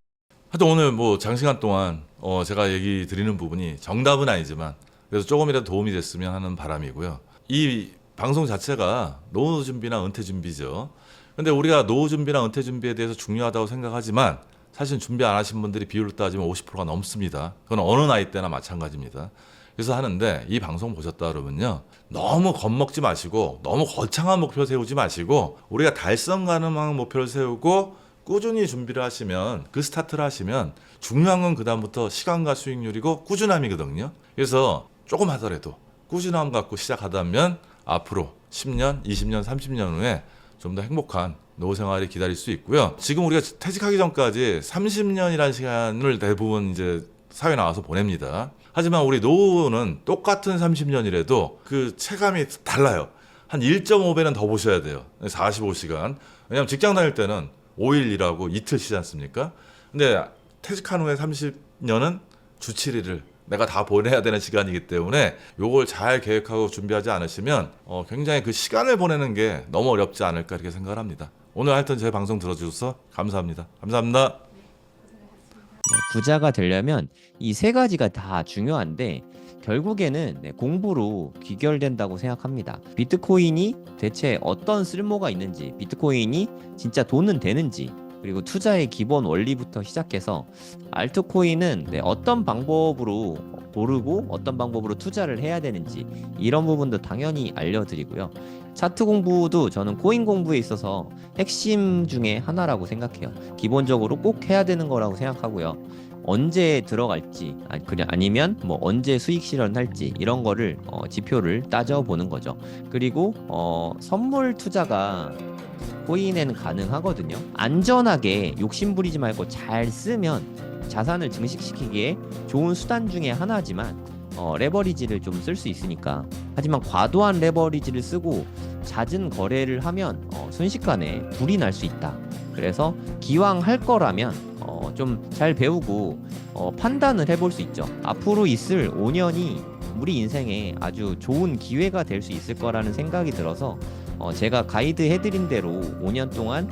[SPEAKER 1] 하여튼 오늘 뭐 장시간 동안 제가 얘기 드리는 부분이 정답은 아니지만 그래서 조금이라도 도움이 됐으면 하는 바람이고요. 이 방송 자체가 노후 준비나 은퇴 준비죠. 근데 우리가 노후 준비나 은퇴 준비에 대해서 중요하다고 생각하지만 사실 준비 안 하신 분들이 비율로 따지면 50%가 넘습니다. 그건 어느 나이 때나 마찬가지입니다. 그래서 하는데 이 방송 보셨다 그러면요. 너무 겁먹지 마시고 너무 거창한 목표 세우지 마시고 우리가 달성 가능한 목표를 세우고 꾸준히 준비를 하시면 그 스타트를 하시면 중요한 건 그다음부터 시간과 수익률이고 꾸준함이거든요. 그래서 조금 하더라도 꾸준함 갖고 시작하다면 앞으로 10년, 20년, 30년 후에 좀 더 행복한 노후 생활이 기다릴 수 있고요. 지금 우리가 퇴직하기 전까지 30년이라는 시간을 대부분 이제 사회 나와서 보냅니다. 하지만 우리 노후는 똑같은 30년이라도 그 체감이 달라요. 한 1.5배는 더 보셔야 돼요. 45시간. 왜냐하면 직장 다닐 때는 5일 일하고 이틀 쉬지 않습니까? 근데 퇴직한 후에 30년은 주 7일을 내가 다 보내야 되는 시간이기 때문에 요걸 잘 계획하고 준비하지 않으시면 굉장히 그 시간을 보내는 게 너무 어렵지 않을까 이렇게 생각을 합니다. 오늘 하여튼 제 방송 들어주셔서 감사합니다. 감사합니다.
[SPEAKER 3] 부자가 되려면 이 세 가지가 다 중요한데 결국에는 공부로 귀결된다고 생각합니다. 비트코인이 대체 어떤 쓸모가 있는지, 비트코인이 진짜 돈은 되는지, 그리고 투자의 기본 원리부터 시작해서 알트코인은 어떤 방법으로 고르고 어떤 방법으로 투자를 해야 되는지 이런 부분도 당연히 알려드리고요. 차트 공부도 저는 코인 공부에 있어서 핵심 중에 하나라고 생각해요. 기본적으로 꼭 해야 되는 거라고 생각하고요. 언제 들어갈지 아니면 뭐 언제 수익 실현할지 이런 거를 지표를 따져보는 거죠. 그리고 선물 투자가 코인에는 가능하거든요. 안전하게 욕심부리지 말고 잘 쓰면 자산을 증식시키기에 좋은 수단 중에 하나지만 레버리지를 좀 쓸 수 있으니까. 하지만 과도한 레버리지를 쓰고 잦은 거래를 하면 순식간에 불이 날 수 있다. 그래서 기왕 할 거라면 좀 잘 배우고 판단을 해볼 수 있죠. 앞으로 있을 5년이 우리 인생에 아주 좋은 기회가 될 수 있을 거라는 생각이 들어서 제가 가이드 해드린 대로 5년 동안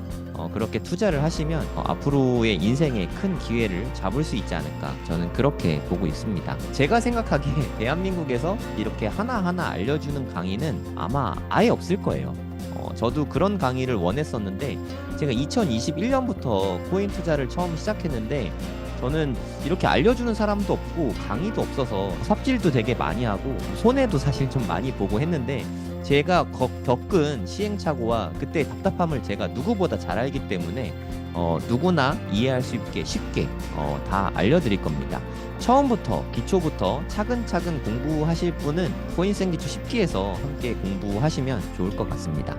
[SPEAKER 3] 그렇게 투자를 하시면 앞으로의 인생에 큰 기회를 잡을 수 있지 않을까, 저는 그렇게 보고 있습니다. 제가 생각하기에 대한민국에서 이렇게 하나하나 알려주는 강의는 아마 아예 없을 거예요. 저도 그런 강의를 원했었는데 제가 2021년부터 코인 투자를 처음 시작했는데 저는 이렇게 알려주는 사람도 없고 강의도 없어서 삽질도 되게 많이 하고 손해도 사실 좀 많이 보고 했는데 제가 겪은 시행착오와 그때 답답함을 제가 누구보다 잘 알기 때문에 누구나 이해할 수 있게 쉽게 다 알려드릴 겁니다. 처음부터 기초부터 차근차근 공부하실 분은 코인센기초 10기에서 함께 공부하시면 좋을 것 같습니다.